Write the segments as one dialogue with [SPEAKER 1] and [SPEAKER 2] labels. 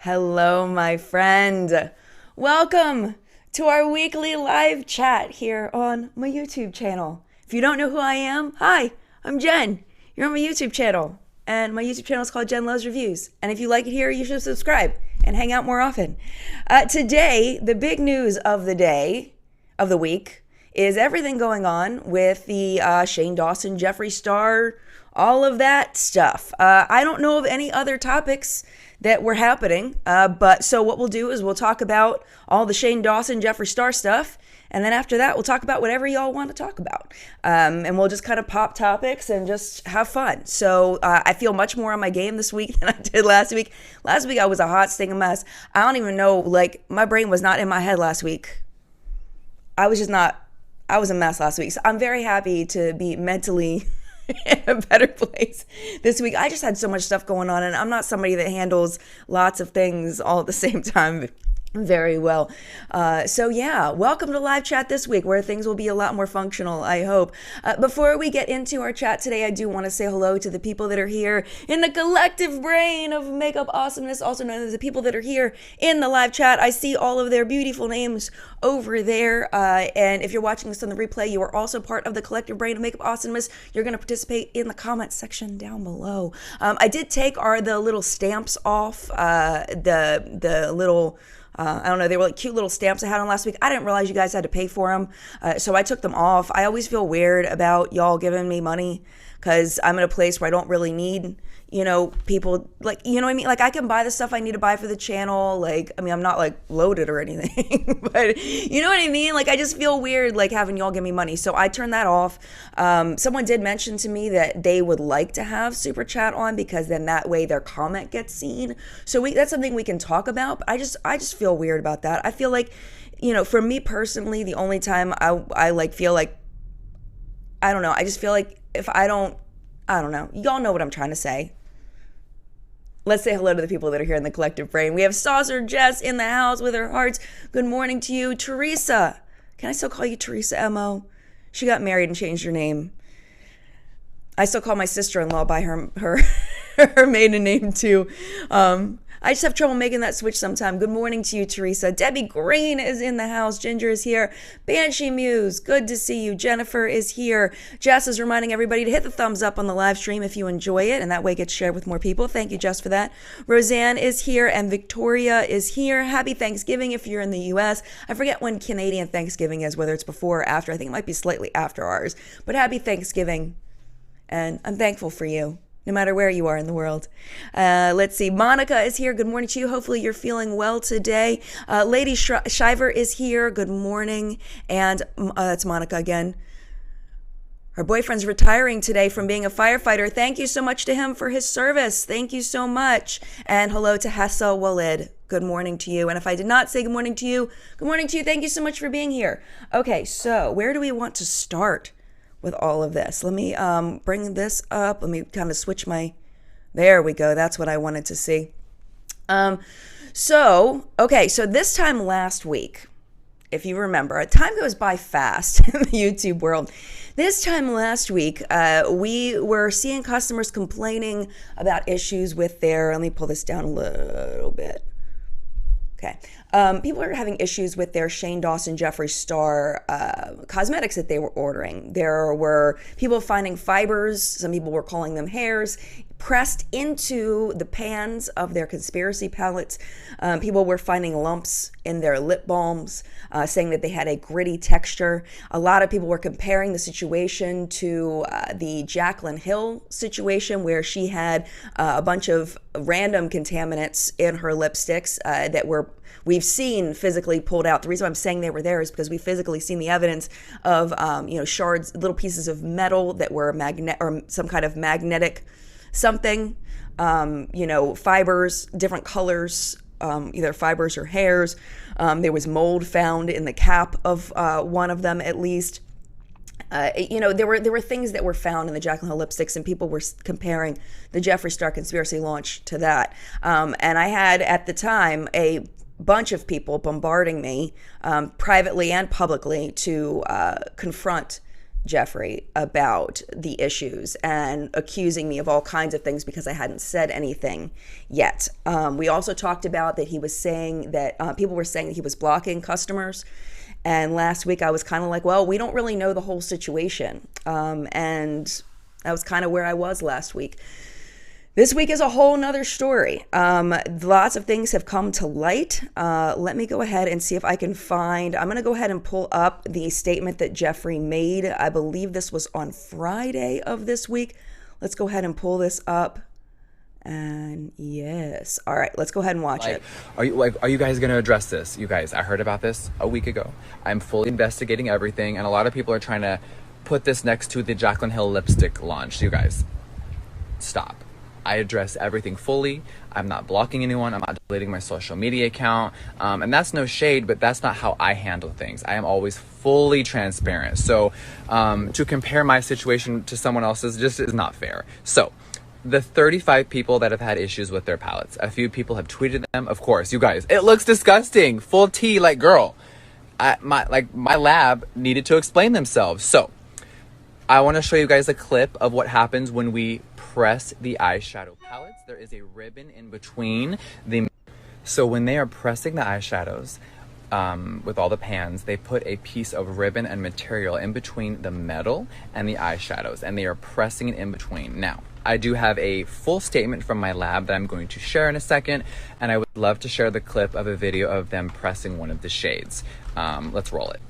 [SPEAKER 1] Hello, my friend. Welcome to our weekly live chat here on my YouTube channel. If you don't know who I am, hi, I'm Jen. You're on my YouTube channel, and my YouTube channel is called Jen Loves Reviews. And if you like it here, you should subscribe and hang out more often. Today, the big news of the day, of the week, is everything going on with the Shane Dawson, Jeffree Star, all of that stuff. I don't know of any other topics that were happening, but so what we'll do is we'll talk about all the Shane Dawson, Jeffree Star stuff, and then after that, we'll talk about whatever y'all want to talk about. And we'll just kind of pop topics and just have fun. So I feel much more on my game this week than I did last week. Last week, I was a hot stinking mess. I don't even know, like, my brain was not in my head last week. I was a mess last week. So I'm very happy to be mentally in a better place this week. I just had so much stuff going on, and I'm not somebody that handles lots of things all at the same time very well. So yeah, welcome to live chat this week where things will be a lot more functional, I hope. Before we get into our chat today, I do want to say hello to the people that are here in the collective brain of makeup awesomeness, also known as the people that are here in the live chat. I see all of their beautiful names over there. And if you're watching this on the replay, you are also part of the collective brain of makeup awesomeness. You're going to participate in the comments section down below. I did take the little stamps off, the little... I don't know, they were like cute little stamps I had on last week. I didn't realize you guys had to pay for them, so I took them off. I always feel weird about y'all giving me money because I'm in a place where I don't really need, people, like, you know what I mean? Like, I can buy the stuff I need to buy for the channel. Like, I mean, I'm not, like, loaded or anything, but you know what I mean? Like, I just feel weird, like, having y'all give me money. So I turned that off. Someone did mention to me that they would like to have Super Chat on because then that way their comment gets seen. So that's something we can talk about, but I just feel weird about that. I feel like, for me personally, the only time I like, feel like, I don't know, I just feel like if I don't know. Y'all know what I'm trying to say. Let's say hello to the people that are here in the collective brain. We have Saucer Jess in the house with her hearts. Good morning to you. Teresa. Can I still call you Teresa M.O.? She got married and changed her name. I still call my sister-in-law by her her maiden name too. I just have trouble making that switch sometime. Good morning to you, Teresa. Debbie Green is in the house. Ginger is here. Banshee Muse, good to see you. Jennifer is here. Jess is reminding everybody to hit the thumbs up on the live stream if you enjoy it, and that way it gets shared with more people. Thank you, Jess, for that. Roseanne is here, and Victoria is here. Happy Thanksgiving if you're in the U.S. I forget when Canadian Thanksgiving is, whether it's before or after. I think it might be slightly after ours. But happy Thanksgiving, and I'm thankful for you, no matter where you are in the world. Let's see. Monica is here. Good morning to you. Hopefully you're feeling well today. Lady Shiver is here. Good morning. And that's Monica again. Her boyfriend's retiring today from being a firefighter. Thank you so much to him for his service. Thank you so much. And hello to Hessa Walid. Good morning to you. And if I did not say good morning to you, good morning to you. Thank you so much for being here. Okay, so where do we want to start with all of this? Let me bring this up. Let me kind of switch there we go. That's what I wanted to see. So this time last week, if you remember, time goes by fast in the YouTube world. This time last week, we were seeing customers complaining about issues with let me pull this down a little bit. Okay. People are having issues with their Shane Dawson, Jeffree Star cosmetics that they were ordering. There were people finding fibers, some people were calling them hairs, pressed into the pans of their conspiracy palettes. People were finding lumps in their lip balms, saying that they had a gritty texture. A lot of people were comparing the situation to the Jaclyn Hill situation, where she had a bunch of random contaminants in her lipsticks that we've seen physically pulled out. The reason I'm saying they were there is because we physically seen the evidence of shards, little pieces of metal that were or some kind of magnetic something, fibers, different colors, either fibers or hairs. There was mold found in the cap of one of them, at least. There were things that were found in the Jaclyn Hill lipsticks, and people were comparing the Jeffree Star conspiracy launch to that. And I had at the time a bunch of people bombarding me privately and publicly to confront Jeffree about the issues and accusing me of all kinds of things because I hadn't said anything yet. We also talked about that he was saying that people were saying that he was blocking customers. And last week I was kind of like, well, we don't really know the whole situation. And that was kind of where I was last week. This week is a whole nother story. Lots of things have come to light. Let me go ahead and see if I can find, I'm going to go ahead and pull up the statement that Jeffree made. I believe this was on Friday of this week. Let's go ahead and pull this up. And yes. All right, let's go ahead and watch it.
[SPEAKER 2] Are you guys going to address this? You guys, I heard about this a week ago. I'm fully investigating everything, and a lot of people are trying to put this next to the Jaclyn Hill lipstick launch. You guys, stop. I address everything fully. I'm not blocking anyone. I'm not deleting my social media account. And that's no shade, but that's not how I handle things. I am always fully transparent. So to compare my situation to someone else's just is not fair. So the 35 people that have had issues with their palettes, a few people have tweeted them. Of course, you guys, it looks disgusting. Full tea, like, girl. My lab needed to explain themselves. So I want to show you guys a clip of what happens when we press the eyeshadow palettes. There is a ribbon in between the... So when they are pressing the eyeshadows with all the pans, they put a piece of ribbon and material in between the metal and the eyeshadows, and they are pressing it in between. Now, I do have a full statement from my lab that I'm going to share in a second, and I would love to share the clip of a video of them pressing one of the shades. Let's roll it.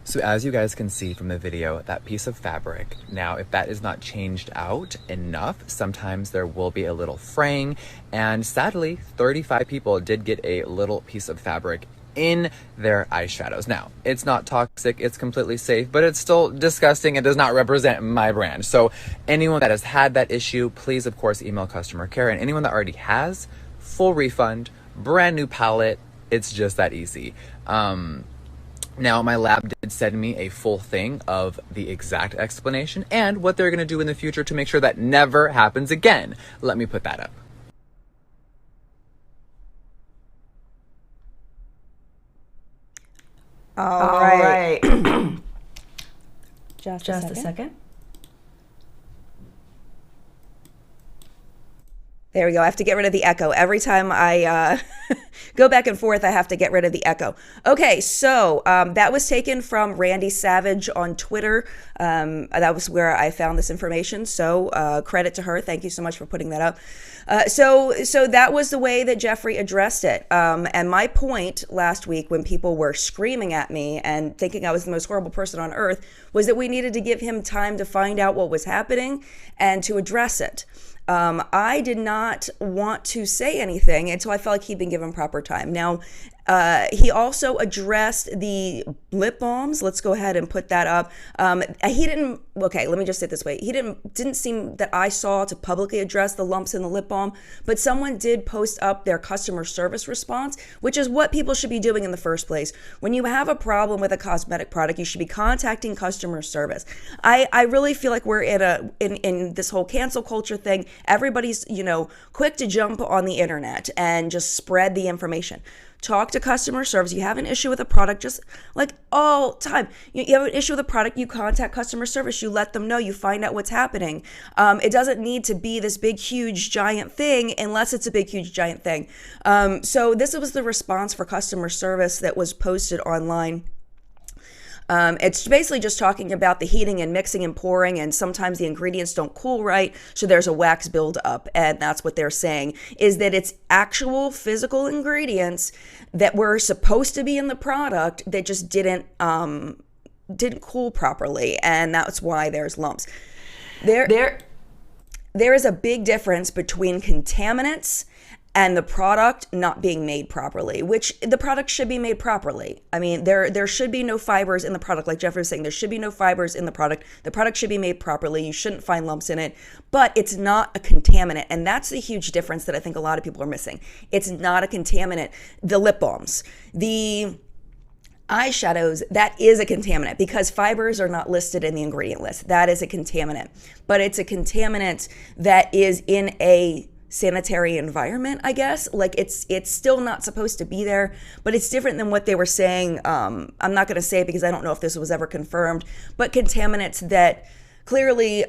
[SPEAKER 2] So as you guys can see from the video, that piece of fabric, now if that is not changed out enough, sometimes there will be a little fraying, and sadly 35 people did get a little piece of fabric in their eyeshadows. Now, it's not toxic, it's completely safe, but it's still disgusting and does not represent my brand. So anyone that has had that issue, please of course email customer care, and anyone that already has, full refund, brand new palette. It's just that easy. Now, my lab did send me a full thing of the exact explanation and what they're going to do in the future to make sure that never happens again. Let me put that up.
[SPEAKER 1] All right. Just a second. There we go. I have to get rid of the echo. Every time I go back and forth, I have to get rid of the echo. Okay, so that was taken from Randy Savage on Twitter. That was where I found this information. So credit to her. Thank you so much for putting that up. So that was the way that Jeffree addressed it. And my point last week when people were screaming at me and thinking I was the most horrible person on earth was that we needed to give him time to find out what was happening and to address it. I did not want to say anything until I felt like he'd been given proper time. Now, he also addressed the lip balms. Let's go ahead and put that up. He didn't, okay, let me just say it this way. He didn't seem that I saw to publicly address the lumps in the lip balm, but someone did post up their customer service response, which is what people should be doing in the first place. When you have a problem with a cosmetic product, you should be contacting customer service. I really feel like we're in this whole cancel culture thing. Everybody's, quick to jump on the internet and just spread the information. Talk to customer service. You have an issue with a product, just like all time. You have an issue with a product, you contact customer service, you let them know, you find out what's happening. It doesn't need to be this big, huge, giant thing unless it's a big, huge, giant thing. So this was the response for customer service that was posted online. It's basically just talking about the heating and mixing and pouring, and sometimes the ingredients don't cool right, so there's a wax buildup, and that's what they're saying, is that it's actual physical ingredients that were supposed to be in the product that just didn't cool properly, and that's why there's lumps. There is a big difference between contaminants and the product not being made properly, which the product should be made properly. I mean, there should be no fibers in the product. Like Jeffree was saying, there should be no fibers in the product. The product should be made properly. You shouldn't find lumps in it, but it's not a contaminant. And that's the huge difference that I think a lot of people are missing. It's not a contaminant. The lip balms, the eyeshadows, that is a contaminant because fibers are not listed in the ingredient list. That is a contaminant, but it's a contaminant that is in a sanitary environment, I guess. Like it's still not supposed to be there, but it's different than what they were saying. I'm not going to say it because I don't know if this was ever confirmed, but contaminants that clearly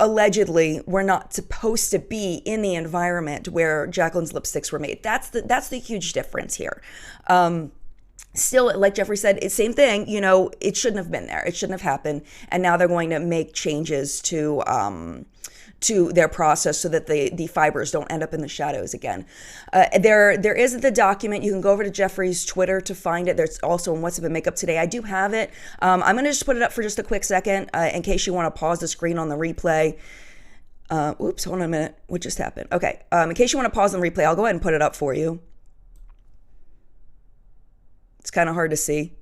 [SPEAKER 1] allegedly were not supposed to be in the environment where Jacqueline's lipsticks were made. That's the huge difference here. Still, like Jeffree said, it's same thing, you know, it shouldn't have been there. It shouldn't have happened. And now they're going to make changes to their process so that the fibers don't end up in the shadows again. There is the document. You can go over to Jeffree's Twitter to find it. There's also in What's Up in Makeup Today. I do have it. I'm going to just put it up for just a quick second in case you want to pause the screen on the replay. Oops, hold on a minute. What just happened? Okay. In case you want to pause the replay, I'll go ahead and put it up for you. It's kind of hard to see.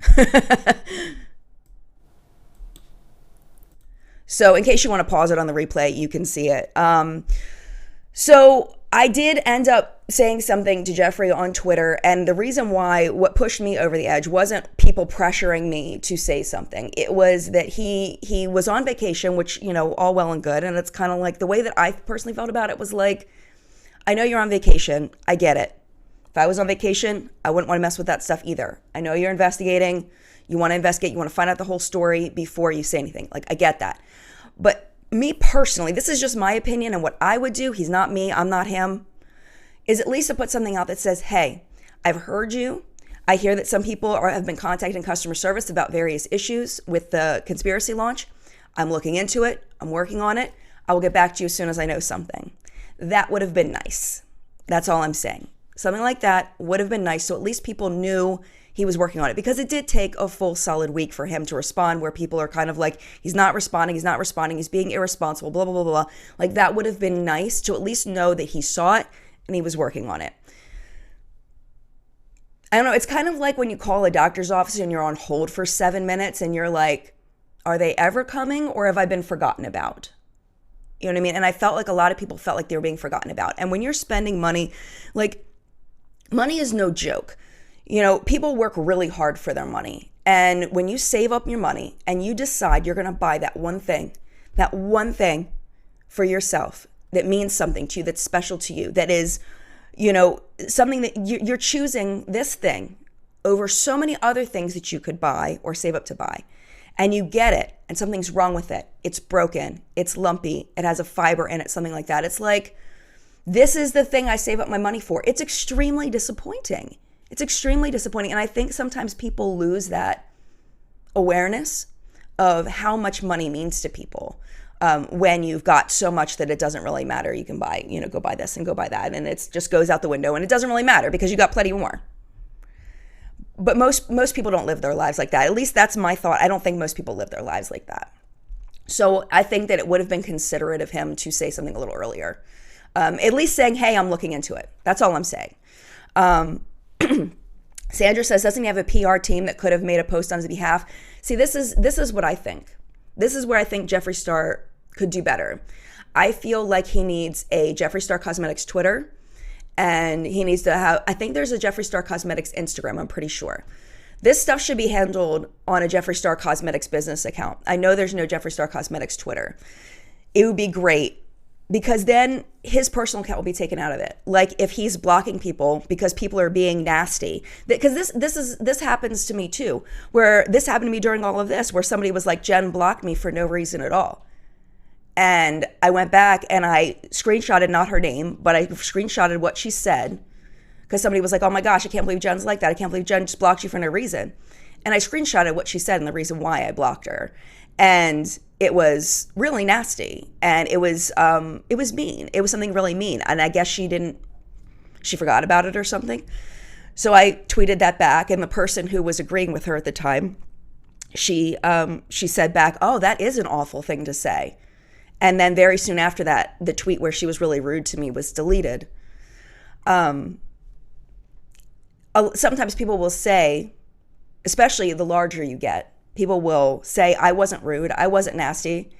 [SPEAKER 1] So in case you want to pause it on the replay, you can see it. So I did end up saying something to Jeffree on Twitter, and the reason why, what pushed me over the edge wasn't people pressuring me to say something. It was that he was on vacation, which, you know, all well and good. And it's kind of like the way that I personally felt about it was like, I know you're on vacation. I get it. If I was on vacation, I wouldn't want to mess with that stuff either. I know you're investigating. You want to investigate. You want to find out the whole story before you say anything. Like, I get that. But me personally, this is just my opinion and what I would do. He's not me. I'm not him. Is at least to put something out that says, hey, I've heard you. I hear that some people have been contacting customer service about various issues with the conspiracy launch. I'm looking into it. I'm working on it. I will get back to you as soon as I know something. That would have been nice. That's all I'm saying. Something like that would have been nice, so at least people knew he was working on it, because it did take a full solid week for him to respond, where people are kind of like, he's not responding, he's being irresponsible, blah, blah, blah, blah. Like, that would have been nice to at least know that he saw it and he was working on it. I don't know, it's kind of like when you call a doctor's office and you're on hold for 7 minutes and you're like, are they ever coming or have I been forgotten about? You know what I mean? And I felt like a lot of people felt like they were being forgotten about. And when you're spending money, like, money is no joke. You know, people work really hard for their money. And when you save up your money and you decide you're going to buy that one thing for yourself that means something to you, that's special to you, that is, you know, something that you're choosing this thing over so many other things that you could buy or save up to buy, and you get it and something's wrong with it. It's broken. It's lumpy. It has a fiber in it, something like that. It's like, this is the thing I save up my money for. It's extremely disappointing. It's extremely disappointing. And I think sometimes people lose that awareness of how much money means to people when you've got so much that it doesn't really matter. You can buy, you know, go buy this and go buy that. And it just goes out the window and it doesn't really matter because you got plenty more. But most people don't live their lives like that. At least that's my thought. I don't think most people live their lives like that. So I think that it would have been considerate of him to say something a little earlier. At least saying, hey, I'm looking into it. That's all I'm saying. Sandra says, doesn't he have a PR team that could have made a post on his behalf? See, this is what I think. This is where I think Jeffree Star could do better. I feel like he needs a Jeffree Star Cosmetics Twitter, and he needs to have, I think there's a Jeffree Star Cosmetics Instagram, I'm pretty sure. This stuff should be handled on a Jeffree Star Cosmetics business account. I know there's no Jeffree Star Cosmetics Twitter. It would be great, because then his personal account will be taken out of it. Like, if he's blocking people because people are being nasty, because this happens to me too, where this happened to me during all of this, where somebody was like, Jen blocked me for no reason at all. And I went back and I screenshotted, not her name, but I screenshotted what she said, because somebody was like, oh my gosh, I can't believe Jen's like that. I can't believe Jen just blocked you for no reason. And I screenshotted what she said and the reason why I blocked her. And it was really nasty, and it was mean. It was something really mean, and I guess she forgot about it or something. So I tweeted that back, and the person who was agreeing with her at the time, she said back, oh, that is an awful thing to say. And then very soon after that, the tweet where she was really rude to me was deleted. Sometimes people will say, especially the larger you get, people will say, I wasn't rude, I wasn't nasty,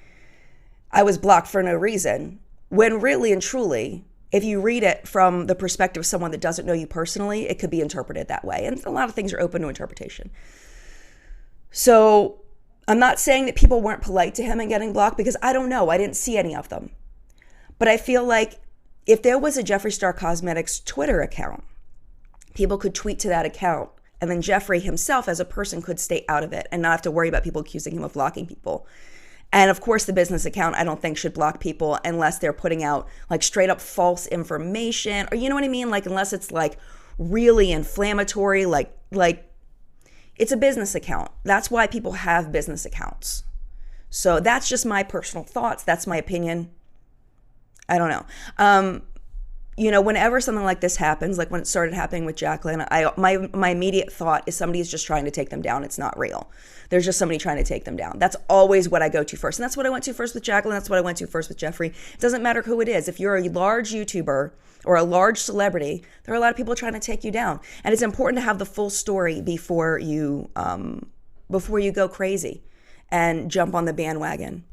[SPEAKER 1] I was blocked for no reason. When really and truly, if you read it from the perspective of someone that doesn't know you personally, it could be interpreted that way. And a lot of things are open to interpretation. So I'm not saying that people weren't polite to him and getting blocked, because I don't know. I didn't see any of them. But I feel like if there was a Jeffree Star Cosmetics Twitter account, people could tweet to that account, and then Jeffree himself as a person could stay out of it and not have to worry about people accusing him of blocking people. And of course, the business account, I don't think should block people unless they're putting out like straight up false information, or you know what I mean? Like unless it's like really inflammatory, like it's a business account. That's why people have business accounts. So that's just my personal thoughts. That's my opinion. I don't know. Whenever something like this happens, like when it started happening with Jacqueline, my immediate thought is somebody is just trying to take them down. It's not real. There's just somebody trying to take them down. That's always what I go to first. And that's what I went to first with Jacqueline. That's what I went to first with Jeffree. It doesn't matter who it is. If you're a large YouTuber or a large celebrity, there are a lot of people trying to take you down. And it's important to have the full story before you go crazy and jump on the bandwagon.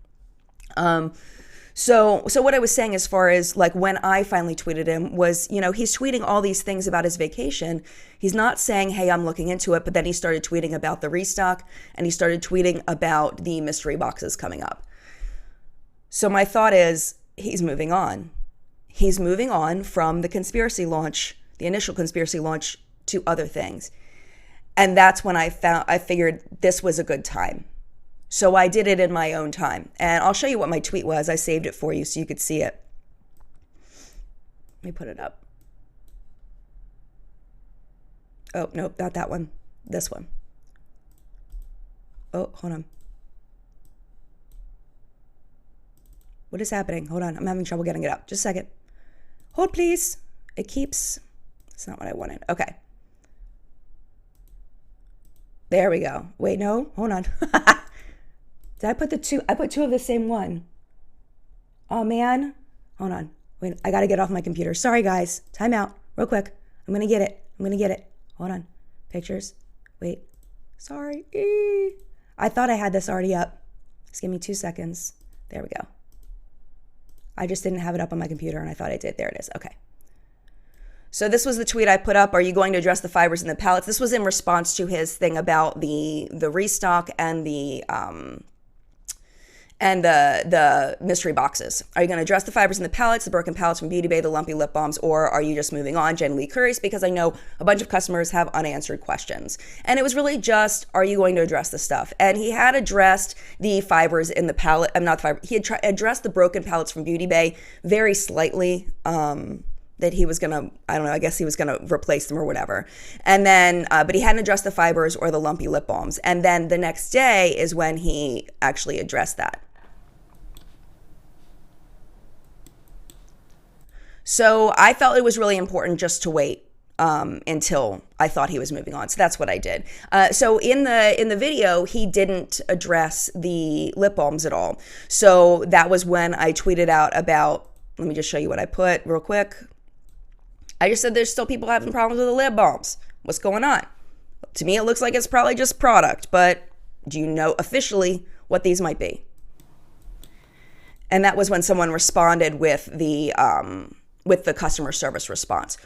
[SPEAKER 1] So what I was saying as far as like when I finally tweeted him was, he's tweeting all these things about his vacation. He's not saying, hey, I'm looking into it. But then he started tweeting about the restock, and he started tweeting about the mystery boxes coming up. So my thought is he's moving on. He's moving on from the conspiracy launch, the initial conspiracy launch, to other things. And that's when I figured this was a good time. So I did it in my own time. And I'll show you what my tweet was. I saved it for you so you could see it. Let me put it up. Oh, nope, not that one. This one. Oh, hold on. What is happening? Hold on. I'm having trouble getting it up. Just a second. Hold, please. It's not what I wanted. Okay. There we go. Wait, no. Hold on. Did I put two of the same one? Oh, man. Hold on. Wait, I got to get off my computer. Sorry, guys. Time out. Real quick. I'm going to get it. Hold on. Pictures. Wait. Sorry. I thought I had this already up. Just give me 2 seconds. There we go. I just didn't have it up on my computer, and I thought I did. There it is. Okay. So this was the tweet I put up. Are you going to address the fibers in the pallets? This was in response to his thing about the restock and the mystery boxes. Are you going to address the fibers in the pallets, the broken pallets from Beauty Bay, the lumpy lip balms, or are you just moving on? Genuinely curious, because I know a bunch of customers have unanswered questions. And it was really just, are you going to address the stuff? And he had addressed the fibers in the pallet. He had addressed the broken pallets from Beauty Bay very slightly. That he was gonna, I don't know, I guess he was gonna replace them or whatever. And then, but he hadn't addressed the fibers or the lumpy lip balms. And then the next day is when he actually addressed that. So I felt it was really important just to wait until I thought he was moving on. So that's what I did. So in the video, he didn't address the lip balms at all. So that was when I tweeted out about, let me just show you what I put real quick. I just said there's still people having problems with the lip balms. What's going on? To me, it looks like it's probably just product, but do you know officially what these might be? And that was when someone responded with the customer service response.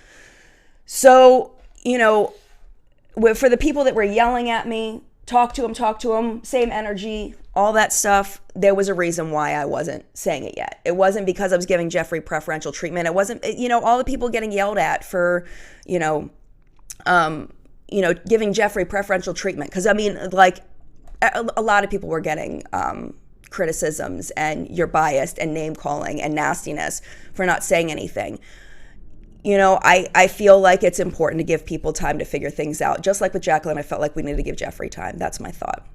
[SPEAKER 1] So, for the people that were yelling at me, talk to them, same energy, all that stuff, there was a reason why I wasn't saying it yet. It wasn't because I was giving Jeffree preferential treatment. It wasn't, all the people getting yelled at for, giving Jeffree preferential treatment. Because, a lot of people were getting criticisms, and you're biased and name calling and nastiness for not saying anything. I feel like it's important to give people time to figure things out. Just like with Jacqueline, I felt like we needed to give Jeffree time. That's my thought.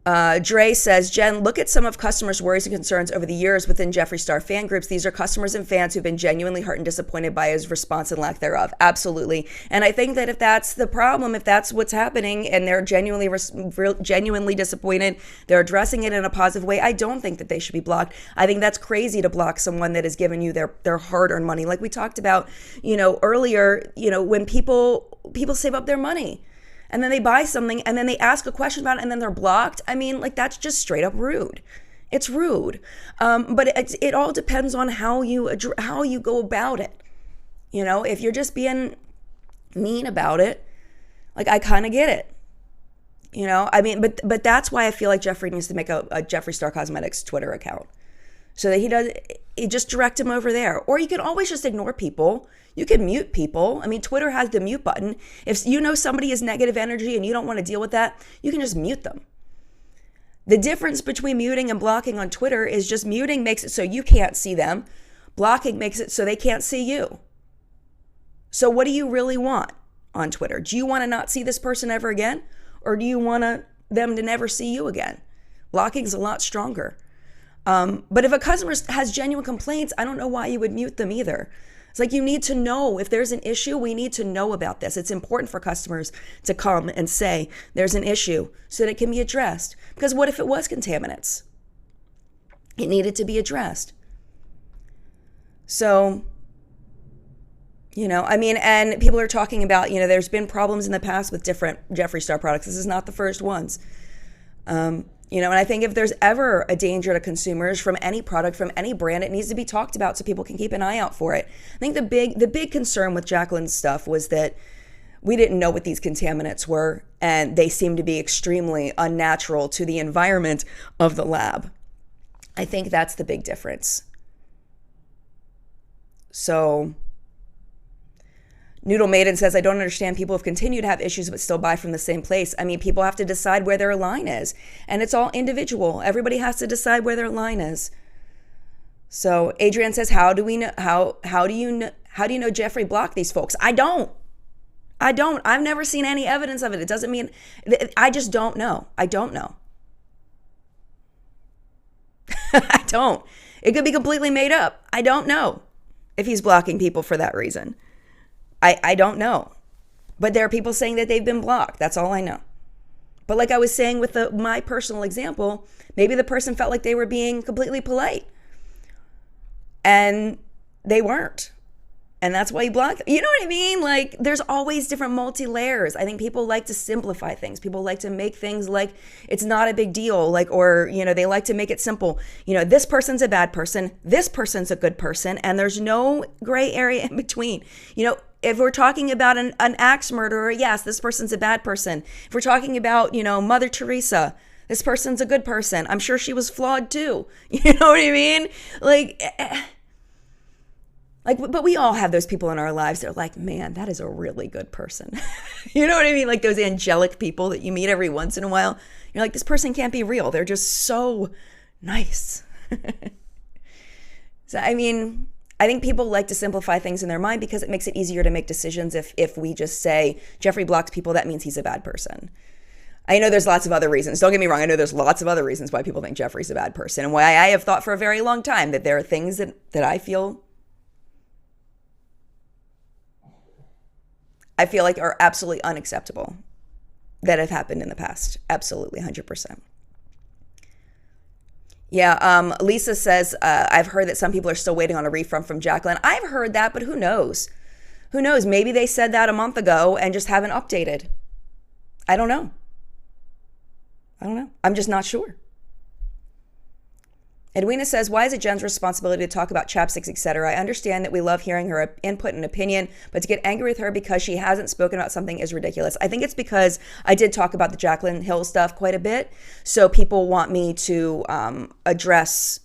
[SPEAKER 1] Dre says, Jen, look at some of customers' worries and concerns over the years within Jeffree Star fan groups. These are customers and fans who've been genuinely hurt and disappointed by his response and lack thereof. Absolutely. And I think that if that's the problem, if that's what's happening and they're genuinely disappointed, they're addressing it in a positive way, I don't think that they should be blocked. I think that's crazy to block someone that has given you their hard-earned money. Like we talked about, earlier, when people save up their money, and then they buy something and then they ask a question about it and then they're blocked. I mean, like, that's just straight up rude. It's rude. But it all depends on how you go about it. If you're just being mean about it, like, I kind of get it. I mean, but that's why I feel like Jeffree needs to make a Jeffree Star Cosmetics Twitter account so that he just direct him over there. Or you can always just ignore people. You can mute people. I mean, Twitter has the mute button. If you know somebody is negative energy and you don't want to deal with that, you can just mute them. The difference between muting and blocking on Twitter is just muting makes it so you can't see them. Blocking makes it so they can't see you. So what do you really want on Twitter? Do you want to not see this person ever again? Or do you want them to never see you again? Blocking is a lot stronger. But if a customer has genuine complaints, I don't know why you would mute them either. It's like, you need to know if there's an issue. We need to know about this. It's important for customers to come and say there's an issue so that it can be addressed. Because what if it was contaminants? It needed to be addressed. So, I mean, and people are talking about, there's been problems in the past with different Jeffree Star products. This is not the first ones. And I think if there's ever a danger to consumers from any product, from any brand, it needs to be talked about so people can keep an eye out for it. I think the big concern with Jacqueline's stuff was that we didn't know what these contaminants were, and they seemed to be extremely unnatural to the environment of the lab. I think that's the big difference. So, Noodle Maiden says, I don't understand people have continued to have issues but still buy from the same place. I mean, people have to decide where their line is, and it's all individual. Everybody has to decide where their line is. So Adrienne says, how do you know Jeffree blocked these folks? I don't. I've never seen any evidence of it. It doesn't mean, I just don't know. I don't know. I don't. It could be completely made up. I don't know if he's blocking people for that reason. I don't know. But there are people saying that they've been blocked. That's all I know. But like I was saying with my personal example, maybe the person felt like they were being completely polite. And they weren't. And that's why you blocked them. You know what I mean? Like, there's always different multi-layers. I think people like to simplify things. People like to make things like it's not a big deal. Or they like to make it simple. This person's a bad person. This person's a good person. And there's no gray area in between. If we're talking about an axe murderer, yes, this person's a bad person. If we're talking about, Mother Teresa, this person's a good person. I'm sure she was flawed too. You know what I mean? But we all have those people in our lives that are like, man, that is a really good person. You know what I mean? Like those angelic people that you meet every once in a while. You're like, this person can't be real. They're just so nice. So, I mean, I think people like to simplify things in their mind because it makes it easier to make decisions. If we just say Jeffree blocks people, that means he's a bad person. I know there's lots of other reasons. Don't get me wrong. I know there's lots of other reasons why people think Jeffree's a bad person, and why I have thought for a very long time that there are things that I feel like are absolutely unacceptable that have happened in the past. Absolutely, 100%. Yeah, Lisa says, I've heard that some people are still waiting on a refund from Jacqueline. I've heard that, but who knows? Who knows? Maybe they said that a month ago and just haven't updated. I don't know. I'm just not sure. Edwina says, why is it Jen's responsibility to talk about chapsticks, etc.? I understand that we love hearing her input and opinion, but to get angry with her because she hasn't spoken about something is ridiculous. I think it's because I did talk about the Jaclyn Hill stuff quite a bit. So people want me to address,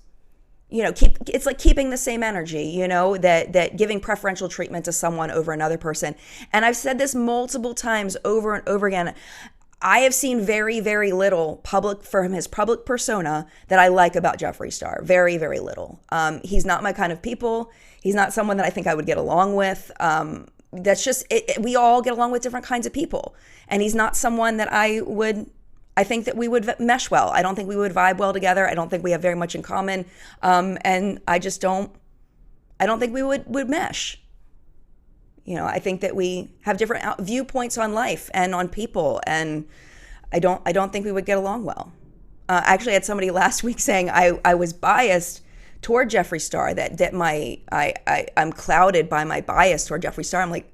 [SPEAKER 1] it's like keeping the same energy, that giving preferential treatment to someone over another person. And I've said this multiple times over and over again. I have seen very, very little from his public persona that I like about Jeffree Star. Very, very little. He's not my kind of people. He's not someone that I think I would get along with. That's just it. We all get along with different kinds of people. And he's not someone that I would I think that we would mesh well. I don't think we would vibe well together. I don't think we have very much in common. And I don't think we would mesh. I think that we have different viewpoints on life and on people, and I don't think we would get along well. I actually had somebody last week saying I was biased toward Jeffree Star, that I'm clouded by my bias toward Jeffree Star. I'm like,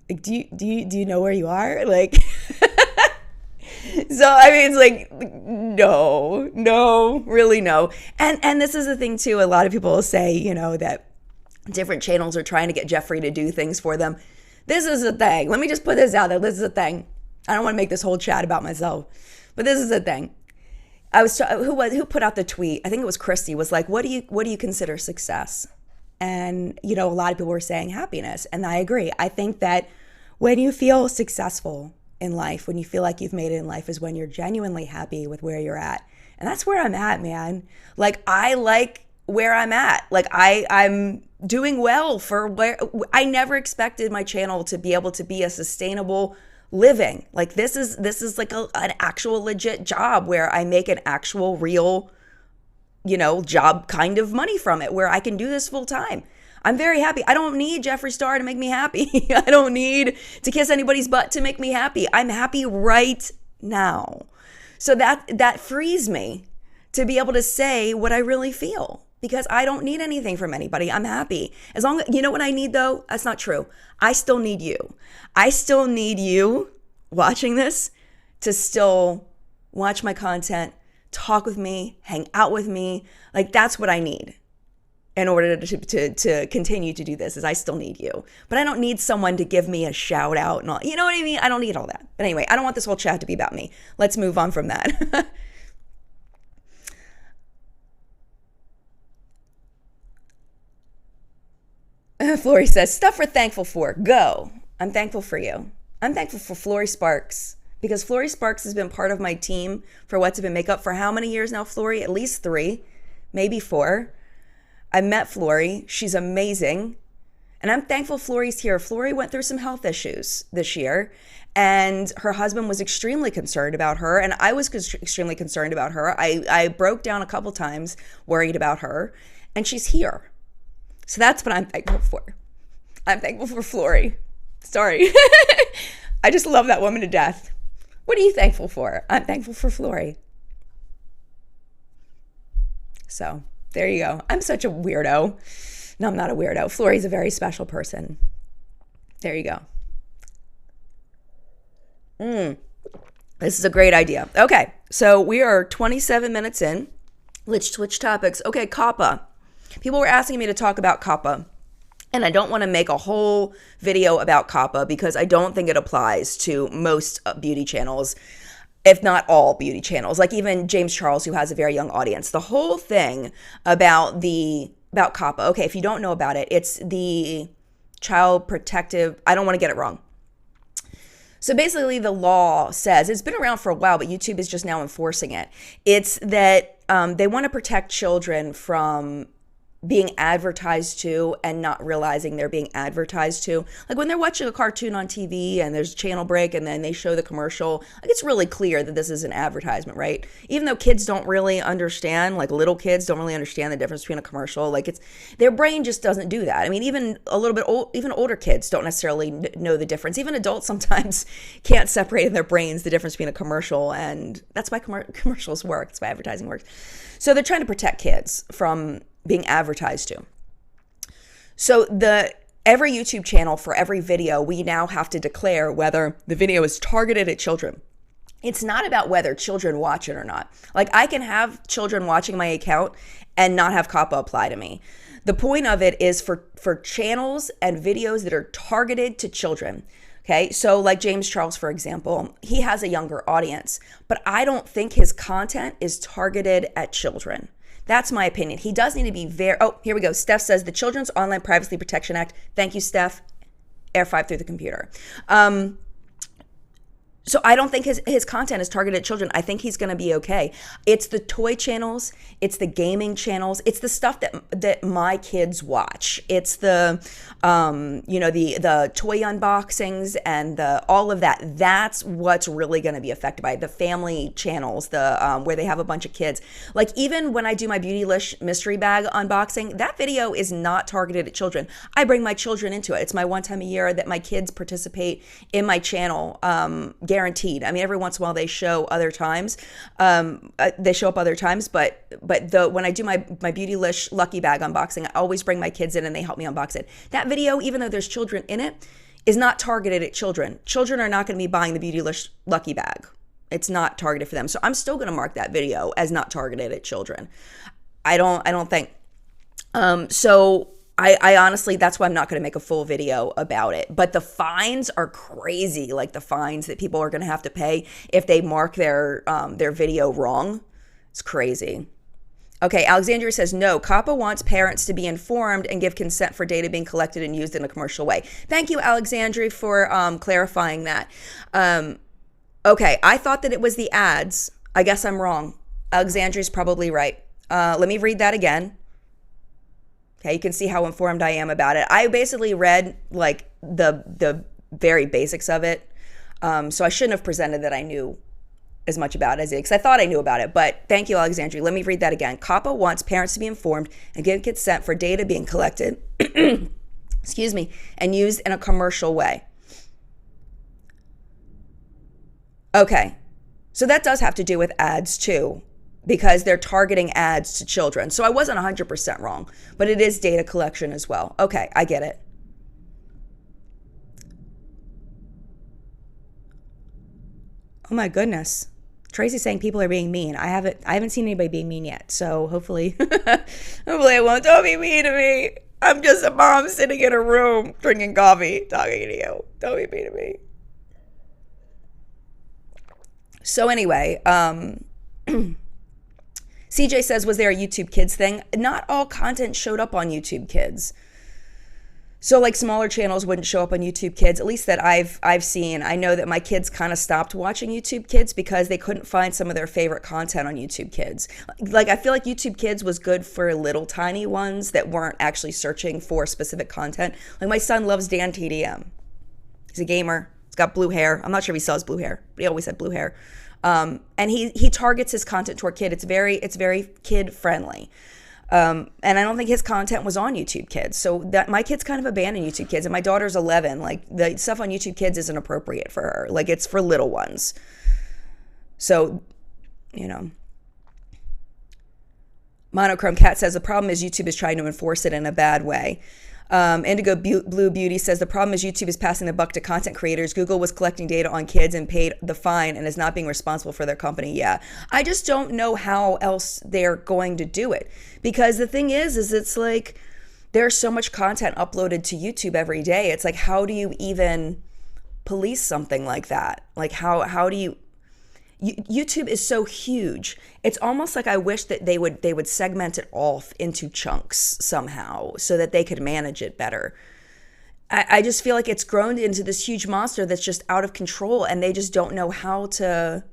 [SPEAKER 1] do you know where you are? Like, so I mean, it's like, no, really no. And this is the thing too. A lot of people will say, that different channels are trying to get Jeffree to do things for them. This is the thing. Let me just put this out there. This is the thing. I don't want to make this whole chat about myself, but this is the thing. Who put out the tweet? I think it was Christy. Was like, what do you consider success? And a lot of people were saying happiness, and I agree. I think that when you feel successful in life, when you feel like you've made it in life, is when you're genuinely happy with where you're at, and that's where I'm at, man. Like, I like where I'm at. Like, I'm doing well for where I never expected my channel to be able to be a sustainable living. Like, this is like an actual legit job where I make an actual real, job kind of money from it, where I can do this full time. I'm very happy. I don't need Jeffree Star to make me happy. I don't need to kiss anybody's butt to make me happy. I'm happy right now. So that frees me to be able to say what I really feel, because I don't need anything from anybody. I'm happy. As long as, you know what I need though? That's not true. I still need you. I still need you watching this to still watch my content, talk with me, hang out with me. Like, that's what I need in order to continue to do this, is I still need you. But I don't need someone to give me a shout out and all, you know what I mean? I don't need all that. But anyway, I don't want this whole chat to be about me. Let's move on from that. Flory says, stuff we're thankful for. Go. I'm thankful for you. I'm thankful for Flory Sparks, because Flory Sparks has been part of my team for What's Up in Makeup for how many years now, Flory? At least 3, maybe 4. I met Flory. She's amazing. And I'm thankful Flory's here. Flory went through some health issues this year, and her husband was extremely concerned about her, and I was extremely concerned about her. I broke down a couple times worried about her, and she's here. So that's what I'm thankful for. I'm thankful for Flory. Sorry. I just love that woman to death. What are you thankful for? I'm thankful for Flory. So there you go. I'm such a weirdo. No, I'm not a weirdo. Flory's a very special person. There you go. This is a great idea. Okay, so we are 27 minutes in. Let's switch topics. Okay, COPPA. People were asking me to talk about COPPA, and I don't want to make a whole video about COPPA because I don't think it applies to most beauty channels, if not all beauty channels, like even James Charles, who has a very young audience. The whole thing about COPPA, okay, if you don't know about it, it's the Child Protective, I don't want to get it wrong. So basically the law says, it's been around for a while, but YouTube is just now enforcing it. It's that they want to protect children from being advertised to and not realizing they're being advertised to. Like when they're watching a cartoon on TV and there's a channel break and then they show the commercial, like it's really clear that this is an advertisement, right? Even though kids don't really understand, like little kids don't really understand the difference between a commercial, like it's, their brain just doesn't do that. I mean, even a little bit old, even older kids don't necessarily know the difference. Even adults sometimes can't separate in their brains the difference between a commercial, and that's why commercials work. That's why advertising works. So they're trying to protect kids from being advertised to. So every YouTube channel, for every video, we now have to declare whether the video is targeted at children. It's not about whether children watch it or not. Like I can have children watching my account and not have COPPA apply to me. The point of it is for channels and videos that are targeted to children. Okay, so like James Charles, for example, he has a younger audience, but I don't think his content is targeted at children. That's my opinion. He does need to be very, oh, here we go. Steph says the Children's Online Privacy Protection Act. Thank you, Steph. Air 5 through the computer. So I don't think his content is targeted at children. I think he's going to be okay. It's the toy channels, it's the gaming channels, it's the stuff that my kids watch. It's the the toy unboxings and the all of that. That's what's really going to be affected by it. The family channels, the where they have a bunch of kids. Like even when I do my Beautylish mystery bag unboxing, that video is not targeted at children. I bring my children into it. It's my one time a year that my kids participate in my channel. Guaranteed. I mean, every once in a while they show other times. They show up other times, but when I do my Beautylish Lucky Bag unboxing, I always bring my kids in and they help me unbox it. That video, even though there's children in it, is not targeted at children. Children are not going to be buying the Beautylish Lucky Bag. It's not targeted for them. So I'm still going to mark that video as not targeted at children. I don't think. So I honestly, that's why I'm not going to make a full video about it. But the fines are crazy, like the fines that people are going to have to pay if they mark their video wrong. It's crazy. Okay, Alexandria says, no, COPPA wants parents to be informed and give consent for data being collected and used in a commercial way. Thank you, Alexandria, for clarifying that. Okay, I thought that it was the ads. I guess I'm wrong. Alexandria's probably right. Let me read that again. Okay, you can see how informed I am about it. I basically read like the very basics of it. So I shouldn't have presented that I knew as much about it as I did, because I thought I knew about it. But thank you, Alexandria. Let me read that again. COPPA wants parents to be informed and give consent for data being collected, excuse me, and used in a commercial way. Okay, so that does have to do with ads too, because they're targeting ads to children. So I wasn't 100% wrong, but it is data collection as well. Okay, I get it. Oh my goodness. Tracy's saying people are being mean. I haven't seen anybody being mean yet. So hopefully it won't. Don't be mean to me. I'm just a mom sitting in a room drinking coffee, talking to you. Don't be mean to me. So anyway, CJ says, was there a YouTube Kids thing? Not all content showed up on YouTube Kids. So like smaller channels wouldn't show up on YouTube Kids, at least that I've seen. I know that my kids kind of stopped watching YouTube Kids because they couldn't find some of their favorite content on YouTube Kids. Like I feel like YouTube Kids was good for little tiny ones that weren't actually searching for specific content. Like my son loves Dan TDM. He's a gamer. He's got blue hair. I'm not sure if he still has blue hair, but he always had blue hair. And he targets his content toward kid. It's very kid friendly. And I don't think his content was on YouTube Kids. So that my kids kind of abandoned YouTube Kids, and my daughter's 11. Like the stuff on YouTube Kids isn't appropriate for her. Like it's for little ones. So, you know. Monochrome Cat says the problem is YouTube is trying to enforce it in a bad way. Indigo Blue Beauty says the problem is YouTube is passing the buck to content creators. Google was collecting data on kids and paid the fine and is not being responsible for their company. Yeah, I just don't know how else they're going to do it, because the thing is it's like there's so much content uploaded to YouTube every day. It's like, how do you even police something like that? Like how do you? YouTube is so huge. It's almost like I wish that they would segment it off into chunks somehow so that they could manage it better. I just feel like it's grown into this huge monster that's just out of control, and they just don't know how to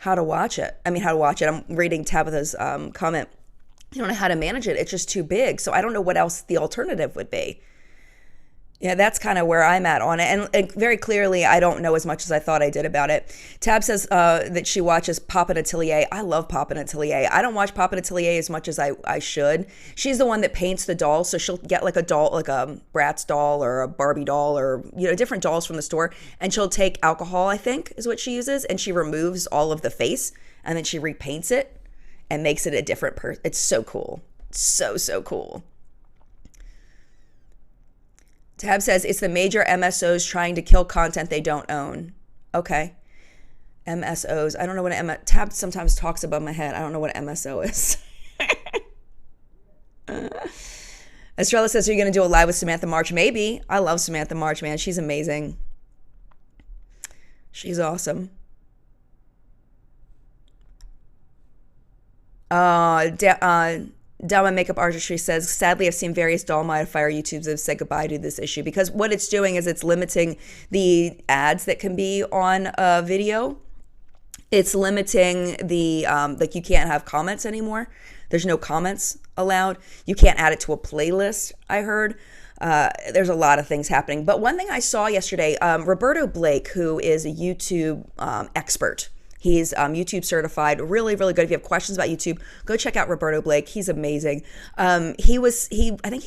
[SPEAKER 1] watch it. I'm reading Tabitha's comment. They don't know how to manage it. It's just too big. So I don't know what else the alternative would be. Yeah, that's kind of where I'm at on it. And very clearly, I don't know as much as I thought I did about it. Tab says that she watches Poppin Atelier. I love Poppin Atelier. I don't watch Poppin Atelier as much as I should. She's the one that paints the dolls. So she'll get like a doll, like a Bratz doll or a Barbie doll or, different dolls from the store. And she'll take alcohol, I think, is what she uses. And she removes all of the face. And then she repaints it and makes it a different person. It's so cool. So cool. Tab says it's the major MSOs trying to kill content they don't own. Okay. MSOs. I don't know what Tab sometimes talks above my head. I don't know what MSO is. Estrella says, are you going to do a live with Samantha March? Maybe. I love Samantha March, man. She's amazing. She's awesome. Dama Makeup Artistry says, sadly, I've seen various doll modifier YouTubes that have said goodbye to this issue, because what it's doing is it's limiting the ads that can be on a video. It's limiting the, like, you can't have comments anymore. There's no comments allowed. You can't add it to a playlist, I heard. There's a lot of things happening. But one thing I saw yesterday, Roberto Blake, who is a YouTube expert, he's YouTube certified, really, really good. If you have questions about YouTube, go check out Roberto Blake. He's amazing. I think he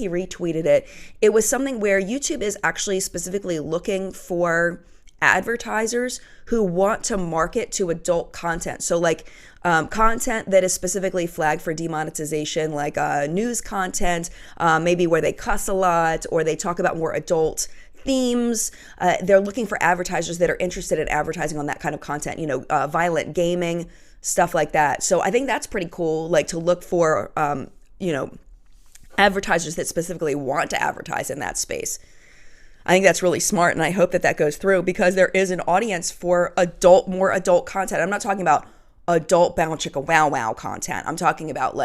[SPEAKER 1] retweeted it. It was something where YouTube is actually specifically looking for advertisers who want to market to adult content. So like content that is specifically flagged for demonetization, like news content, maybe where they cuss a lot or they talk about more adult themes. They're looking for advertisers that are interested in advertising on that kind of content, violent gaming, stuff like that. So I think that's pretty cool, like to look for, advertisers that specifically want to advertise in that space. I think that's really smart, and I hope that that goes through, because there is an audience for more adult content. I'm not talking about adult bound chicka wow wow content. I'm talking about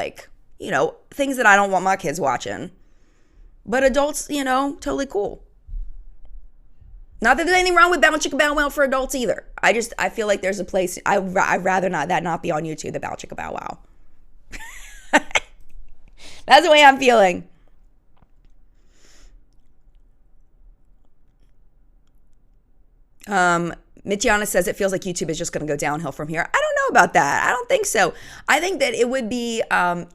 [SPEAKER 1] things that I don't want my kids watching. But adults, totally cool. Not that there's anything wrong with bound chicka bow wow for adults either. I feel like there's a place. I'd rather not be on YouTube, the bound chicka bow wow. That's the way I'm feeling. Mityana says it feels like YouTube is just going to go downhill from here. I don't know about that. I don't think so. I think that it would be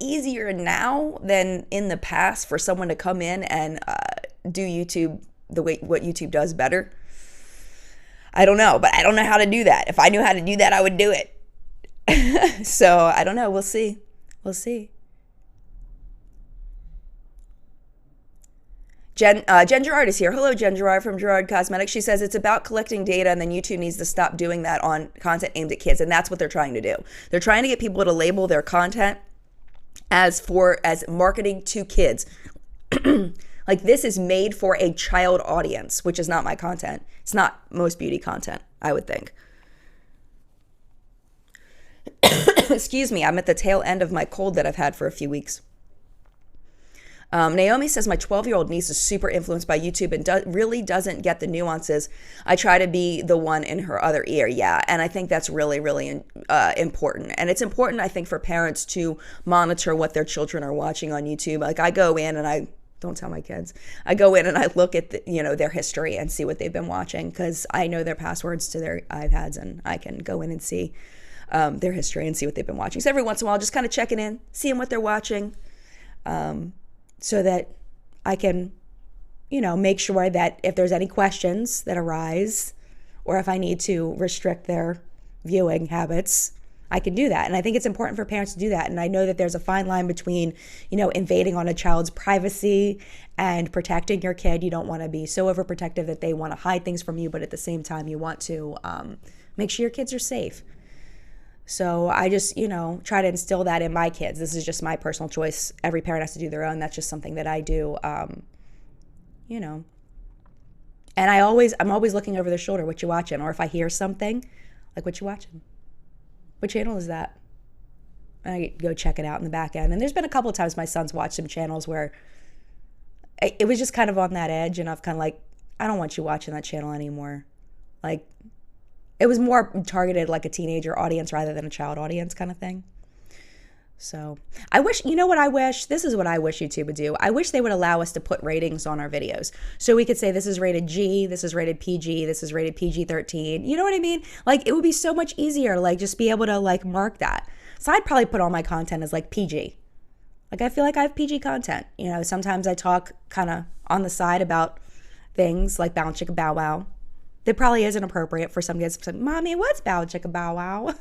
[SPEAKER 1] easier now than in the past for someone to come in and do YouTube the way what YouTube does better. I don't know, but I don't know how to do that. If I knew how to do that, I would do it. So I don't know. We'll see. We'll see. Jen Gerard is here. Hello, Jen Gerard from Gerard Cosmetics. She says it's about collecting data, and then YouTube needs to stop doing that on content aimed at kids, and that's what they're trying to do. They're trying to get people to label their content as marketing to kids. Like, this is made for a child audience, which is not my content. It's not most beauty content, I would think. Excuse me, I'm at the tail end of my cold that I've had for a few weeks. Naomi says, my 12-year-old niece is super influenced by YouTube and really doesn't get the nuances. I try to be the one in her other ear. Yeah, and I think that's really, really important. And it's important, I think, for parents to monitor what their children are watching on YouTube. Like, I go in and I don't tell my kids. I go in and I look at their history and see what they've been watching, because I know their passwords to their iPads, and I can go in and see their history and see what they've been watching. So every once in a while, just kind of checking in, seeing what they're watching. So that I can, make sure that if there's any questions that arise, or if I need to restrict their viewing habits, I can do that. And I think it's important for parents to do that. And I know that there's a fine line between, invading on a child's privacy and protecting your kid. You don't want to be so overprotective that they want to hide things from you, but at the same time, you want to make sure your kids are safe. So I just, try to instill that in my kids. This is just my personal choice. Every parent has to do their own. That's just something that I do, And I'm always looking over their shoulder, what you watching? Or if I hear something, like, what you watching? What channel is that? And I go check it out in the back end. And there's been a couple of times my son's watched some channels where it was just kind of on that edge. And I've kind of like, I don't want you watching that channel anymore. Like, it was more targeted like a teenager audience rather than a child audience kind of thing. So I wish, this is what I wish YouTube would do. I wish they would allow us to put ratings on our videos. So we could say, this is rated G, this is rated PG, this is rated PG-13. You know what I mean? Like, it would be so much easier, like, just be able to, like, mark that. So I'd probably put all my content as, like, PG. Like, I feel like I have PG content. Sometimes I talk kind of on the side about things like bow chicka bow wow. That probably isn't appropriate for some kids to say, Mommy, what's bow chicka bow wow?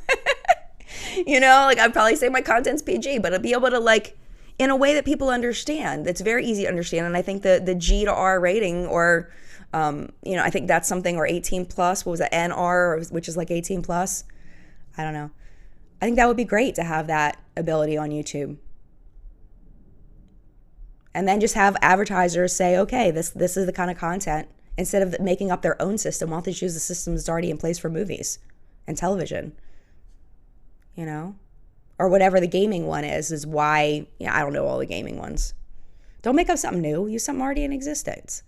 [SPEAKER 1] I'd probably say my content's PG, but I'd be able to, like, in a way that people understand. That's very easy to understand. And I think the G to R rating, or, I think that's something, or 18 plus, what was it, NR, which is like 18 plus. I don't know. I think that would be great to have that ability on YouTube. And then just have advertisers say, okay, this is the kind of content. Instead of making up their own system, why don't they choose the system that's already in place for movies and television? or whatever the gaming one is why, I don't know all the gaming ones. Don't make up something new. Use something already in existence.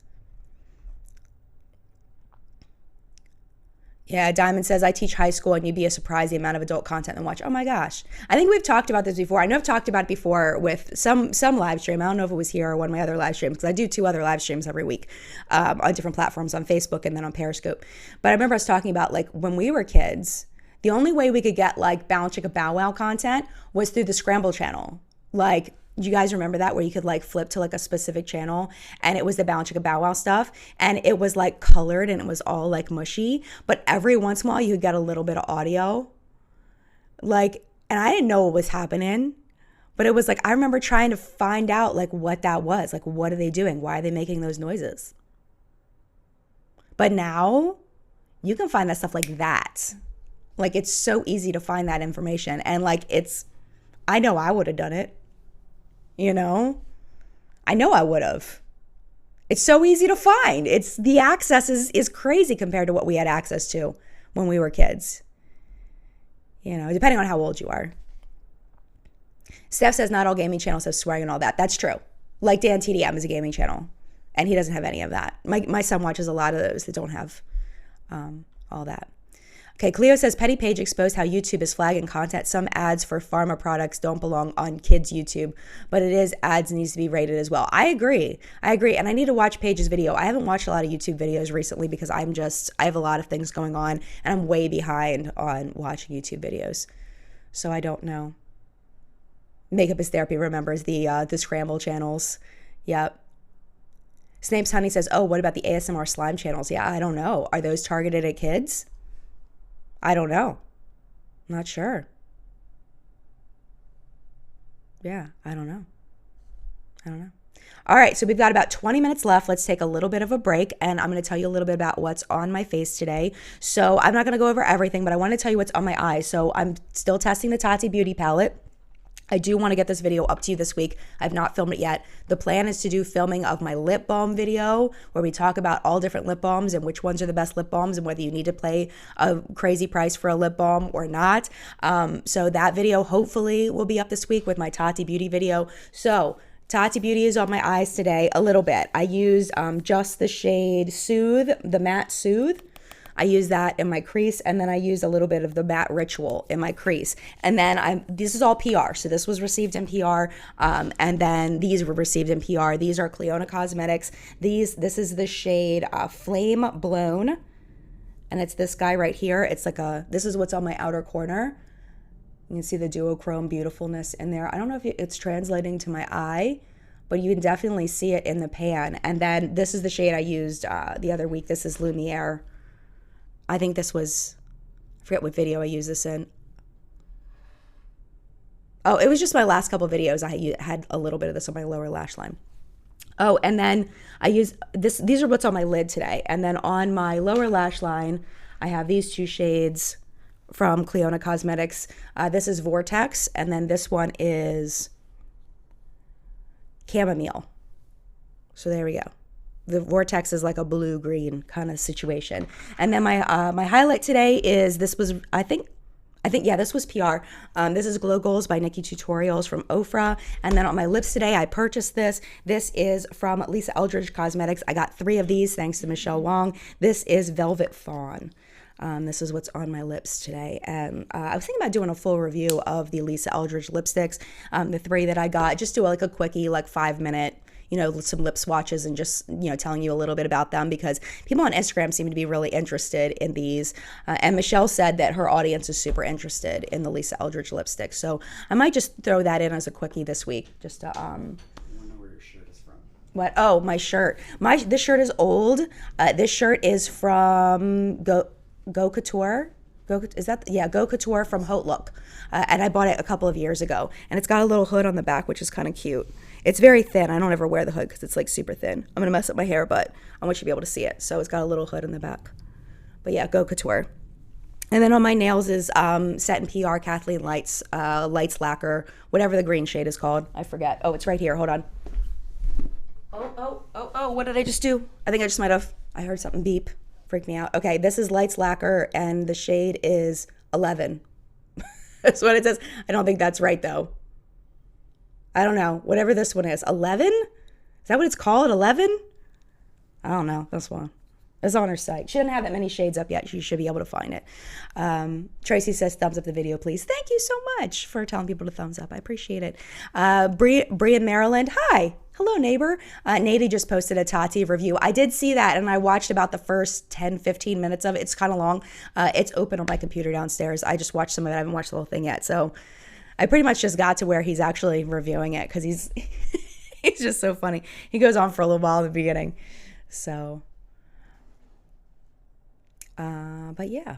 [SPEAKER 1] Yeah, Diamond says, I teach high school and you'd be surprised the amount of adult content and watch. Oh my gosh. I think we've talked about this before. I know I've talked about it before with some live stream. I don't know if it was here or one of my other live streams, because I do 2 other live streams every week on different platforms, on Facebook and then on Periscope. But I remember us talking about, like, when we were kids, the only way we could get like Bow Chicka Bow Wow content was through the Scramble channel. Like, you guys remember that, where you could like flip to like a specific channel and it was the Bow Chicka Bow Wow stuff, and it was like colored and it was all like mushy, but every once in a while you could get a little bit of audio. Like, and I didn't know what was happening, but it was like, I remember trying to find out like what that was. Like, what are they doing? Why are they making those noises? But now you can find that stuff like that. Like, it's so easy to find that information. And like, I know I would have done it. I know I would have. It's so easy to find. The access is crazy compared to what we had access to when we were kids. Depending on how old you are. Steph says not all gaming channels have swearing and all that. That's true. Like Dan TDM is a gaming channel, and he doesn't have any of that. My son watches a lot of those that don't have all that. Okay, Cleo says, Petty Page exposed how YouTube is flagging content. Some ads for pharma products don't belong on kids' YouTube, but it is ads needs to be rated as well. I agree. And I need to watch Paige's video. I haven't watched a lot of YouTube videos recently because I have a lot of things going on and I'm way behind on watching YouTube videos. So I don't know. Makeup is Therapy remembers the Scramble channels. Yep. Snape's Honey says, oh, what about the ASMR slime channels? Yeah, I don't know. Are those targeted at kids? I don't know. Not sure. Yeah, I don't know. All right, so we've got about 20 minutes left. Let's take a little bit of a break, and I'm going to tell you a little bit about what's on my face today. So I'm not going to go over everything, but I want to tell you what's on my eyes. So I'm still testing the Tati Beauty palette. I do want to get this video up to you this week. I've not filmed it yet. The plan is to do filming of my lip balm video, where we talk about all different lip balms and which ones are the best lip balms and whether you need to pay a crazy price for a lip balm or not. So that video hopefully will be up this week with my Tati Beauty video. So Tati Beauty is on my eyes today a little bit. I used just the shade Soothe, the matte Soothe. I use that in my crease, and then I use a little bit of the matte Ritual in my crease. And then this is all PR. So this was received in PR, and then these were received in PR. These are Cleona Cosmetics. This is the shade Flame Blown, and it's this guy right here. It's like this is what's on my outer corner. You can see the duochrome beautifulness in there. I don't know if it's translating to my eye, but you can definitely see it in the pan. And then this is the shade I used the other week. This is Lumiere. I think this was, I forget what video I used this in. Oh, it was just my last couple videos. I had a little bit of this on my lower lash line. Oh, and then I use this. These are what's on my lid today. And then on my lower lash line, I have these 2 shades from Cleona Cosmetics. This is Vortex, and then this one is Chamomile. So there we go. The Vortex is like a blue-green kind of situation. And then my highlight today is, this was, I think, this was PR. This is Glow Goals by Nikki Tutorials from Ofra. And then on my lips today, I purchased this. This is from Lisa Eldridge Cosmetics. I got 3 of these thanks to Michelle Wong. This is Velvet Fawn. This is what's on my lips today. And I was thinking about doing a full review of the Lisa Eldridge lipsticks, the 3 that I got. Just do like a quickie, like 5-minute, some lip swatches and just, telling you a little bit about them, because people on Instagram seem to be really interested in these. And Michelle said that her audience is super interested in the Lisa Eldridge lipstick. So I might just throw that in as a quickie this week, just to, I want to know where your shirt is from. What? Oh, my shirt. This shirt is old. This shirt is from Go Couture. Go Couture from Haute Look. And I bought it a couple of years ago. And it's got a little hood on the back, which is kind of cute. It's very thin. I don't ever wear the hood because it's like super thin. I'm going to mess up my hair, but I want you to be able to see it. So it's got a little hood in the back. But yeah, Go Couture. And then on my nails is Set in PR Kathleen Lights Lacquer, whatever the green shade is called. I forget. Oh, it's right here. Hold on. Oh, what did I just do? I think I heard something beep. Freaked me out. Okay, this is Lights Lacquer, and the shade is 11. That's what it says. I don't think that's right, though. I don't know. Whatever this one is. 11? Is that what it's called? 11? I don't know. This one. It's on her site. She doesn't have that many shades up yet. She should be able to find it. Tracy says, thumbs up the video, please. Thank you so much for telling people to thumbs up. I appreciate it. Bria in Maryland. Hi. Hello, neighbor. Nady just posted a Tati review. I did see that, and I watched about the first 10, 15 minutes of it. It's kind of long. It's open on my computer downstairs. I just watched some of it. I haven't watched the whole thing yet. So I pretty much just got to where he's actually reviewing it because he's he's just so funny. He goes on for a little while at the beginning. So, but yeah.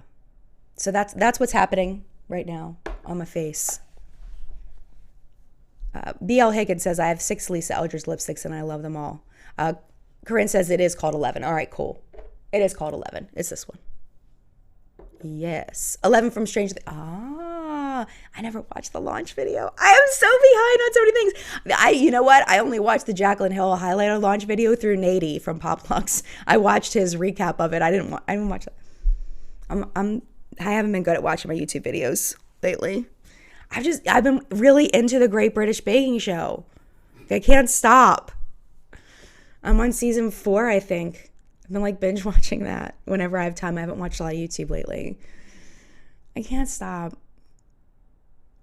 [SPEAKER 1] So that's what's happening right now on my face. BL Higgins says, I have 6 Lisa Eldridge lipsticks and I love them all. Corinne says it is called 11. All right, cool. It is called 11. It's this one. Yes. 11 from Stranger Things. I never watched the launch video. I am so behind on so many things. You know what? I only watched the Jaclyn Hill highlighter launch video through Nady from Pop Lux. I watched his recap of it. I didn't watch that. I haven't been good at watching my YouTube videos lately. I've been really into the Great British Baking Show. I can't stop. I'm on season 4, I think. I've been like binge watching that whenever I have time. I haven't watched a lot of YouTube lately. I can't stop.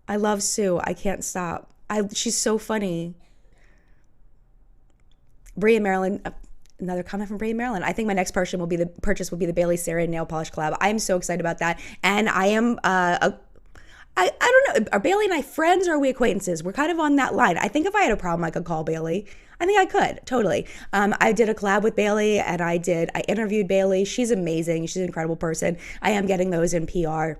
[SPEAKER 1] I love Sue. I can't stop. She's so funny. Bria Maryland, another comment from Bria Maryland. I think my next purchase will be the Bailey Sarah nail polish collab. I am so excited about that. And I am I don't know. Are Bailey and I friends or are we acquaintances? We're kind of on that line. I think if I had a problem, I could call Bailey. I think I could, totally. I did a collab with Bailey and I interviewed Bailey. She's amazing. She's an incredible person. I am getting those in PR.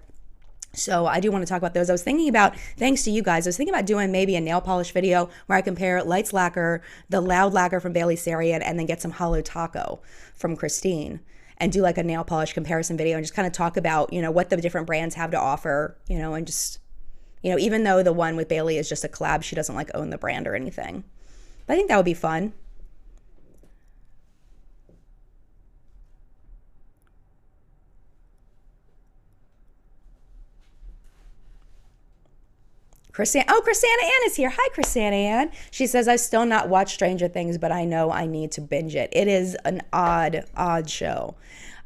[SPEAKER 1] So I do want to talk about those. I was thinking about, thanks to you guys, I was thinking about doing maybe a nail polish video where I compare Lights Lacquer, the Loud Lacquer from Bailey Sarian, and then get some Hollow Taco from Christine. And do like a nail polish comparison video and just kind of talk about, what the different brands have to offer, and just, even though the one with Bailey is just a collab, she doesn't like own the brand or anything. But I think that would be fun. Chrisanna Ann is here. Hi, Chrisanna Ann. She says, I've still not watched Stranger Things, but I know I need to binge it. It is an odd show.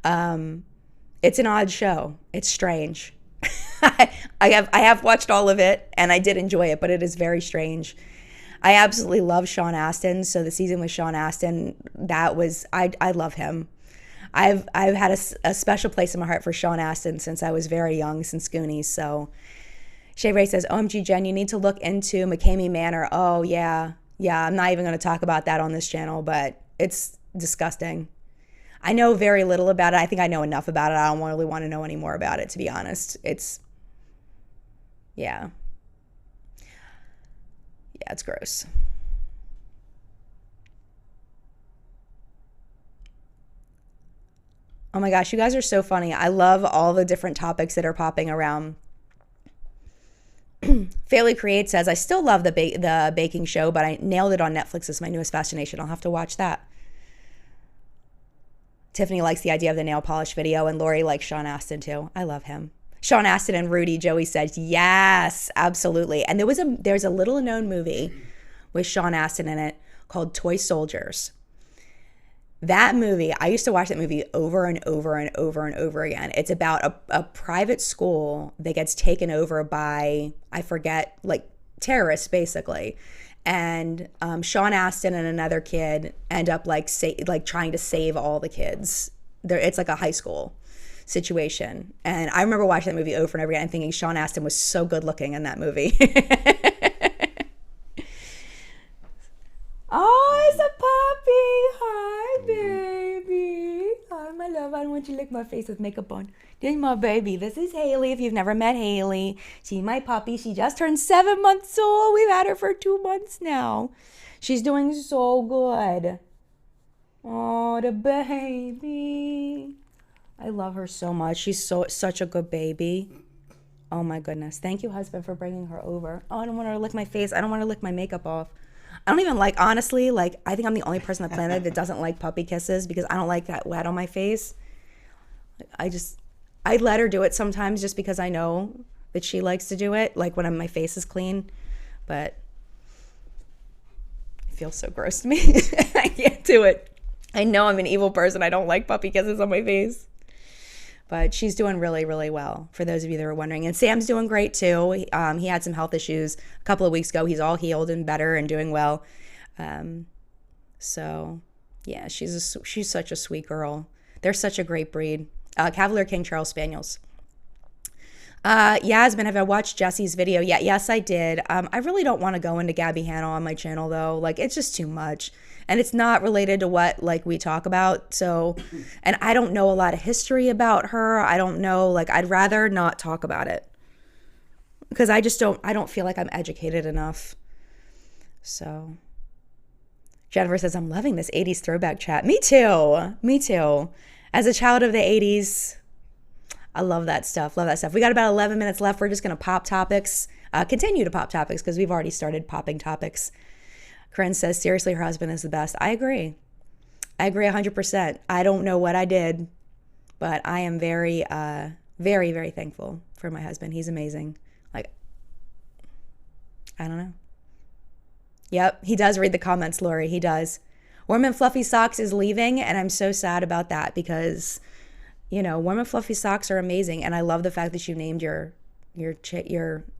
[SPEAKER 1] It's an odd show. It's strange. I have watched all of it, and I did enjoy it, but it is very strange. I absolutely love Sean Astin. So the season with Sean Astin, I love him. I've had a special place in my heart for Sean Astin since I was very young, since Goonies. So Shay Ray says, OMG Jen, you need to look into McCamey Manor. Oh, yeah. Yeah, I'm not even going to talk about that on this channel, but it's disgusting. I know very little about it. I think I know enough about it. I don't really want to know any more about it, to be honest. Yeah, it's gross. Oh my gosh, you guys are so funny. I love all the different topics that are popping around. Fairly Create says, I still love the baking show, but I nailed it on Netflix as my newest fascination. I'll have to watch that. Tiffany likes the idea of the nail polish video, and Lori likes Sean Astin too. I love him. Sean Astin and Rudy, Joey says, yes, absolutely. And there's a little known movie with Sean Astin in it called Toy Soldiers. That movie, I used to watch that movie over and over and over and over again. It's about a private school that gets taken over by, I forget, like terrorists basically. And Sean Astin and another kid end up like trying to save all the kids. It's like a high school situation. And I remember watching that movie over and over again and thinking Sean Astin was so good looking in that movie. Oh, it's a puppy. Hi, baby. Hi, my love. I don't want you to lick my face with makeup on. This is my baby. This is Haley. If you've never met Haley, she's my puppy. She just turned 7 months old. We've had her for 2 months now. She's doing so good. Oh, the baby. I love her so much. She's such a good baby. Oh, my goodness. Thank you, husband, for bringing her over. Oh, I don't want her to lick my face. I don't want her to lick my makeup off. I don't even honestly, I think I'm the only person on the planet that doesn't like puppy kisses because I don't like that wet on my face. I let her do it sometimes just because I know that she likes to do it, like when my face is clean. But it feels so gross to me. I can't do it. I know I'm an evil person. I don't like puppy kisses on my face. But she's doing really, really well, for those of you that are wondering. And Sam's doing great, too. He had some health issues a couple of weeks ago. He's all healed and better and doing well. So, yeah, she's such a sweet girl. They're such a great breed. Cavalier King Charles Spaniels. Yasmin, have I watched Jesse's video yet? Yes, I did. I really don't want to go into Gabby Hanna on my channel, though. Like, it's just too much. And it's not related to what, like, we talk about. So, and I don't know a lot of history about her. I don't know, like, I'd rather not talk about it. Because I don't feel like I'm educated enough. So, Jennifer says, I'm loving this 80s throwback chat. Me too. Me too. As a child of the 80s, I love that stuff. Love that stuff. We got about 11 minutes left. We're just going to pop topics. Continue to pop topics because we've already started popping topics. Corinne says, seriously, her husband is the best. I agree. I agree 100%. I don't know what I did, but I am very, very, very thankful for my husband. He's amazing. Like, I don't know. Yep, he does read the comments, Lori. He does. Warm and Fluffy Socks is leaving, and I'm so sad about that because, you know, Warm and Fluffy Socks are amazing, and I love the fact that you named your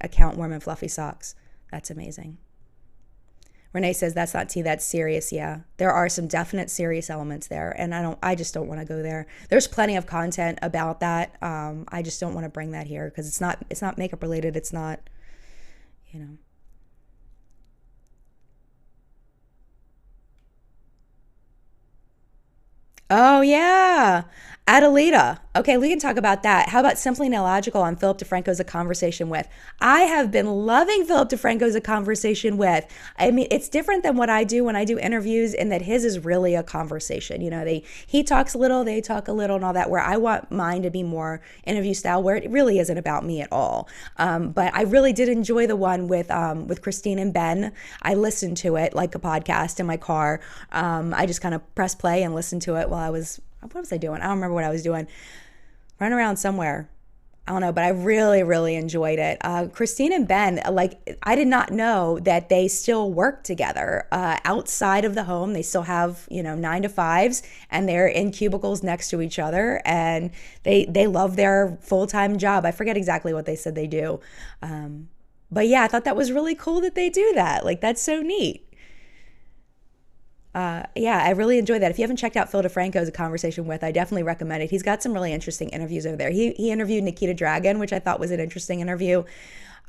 [SPEAKER 1] account Warm and Fluffy Socks. That's amazing. Renee says, that's not tea, that's serious. Yeah, there are some definite serious elements there, and I just don't want to go there. There's plenty of content about that. I just don't want to bring that here because it's not makeup related. It's not, you know. Oh, yeah. Adelita. Okay, we can talk about that. How about Simply Illogical on Philip DeFranco's A Conversation With? I have been loving Philip DeFranco's A Conversation With. I mean, it's different than what I do when I do interviews in that his is really a conversation. You know, he talks a little, they talk a little and all that, where I want mine to be more interview style, where it really isn't about me at all. But I really did enjoy the one with Christine and Ben. I listened to it like a podcast in my car. I just kind of pressed play and listened to it while what was I doing? I don't remember what I was doing. Running around somewhere. I don't know, but I really, really enjoyed it. Christine and Ben, like, I did not know that they still work together outside of the home. They still have, 9 to 5s, and they're in cubicles next to each other, and they love their full-time job. I forget exactly what they said they do. But yeah, I thought that was really cool that they do that. Like, that's so neat. Yeah, I really enjoyed that. If you haven't checked out Phil DeFranco's A Conversation With, I definitely recommend it. He's got some really interesting interviews over there. He interviewed Nikita Dragon, which I thought was an interesting interview.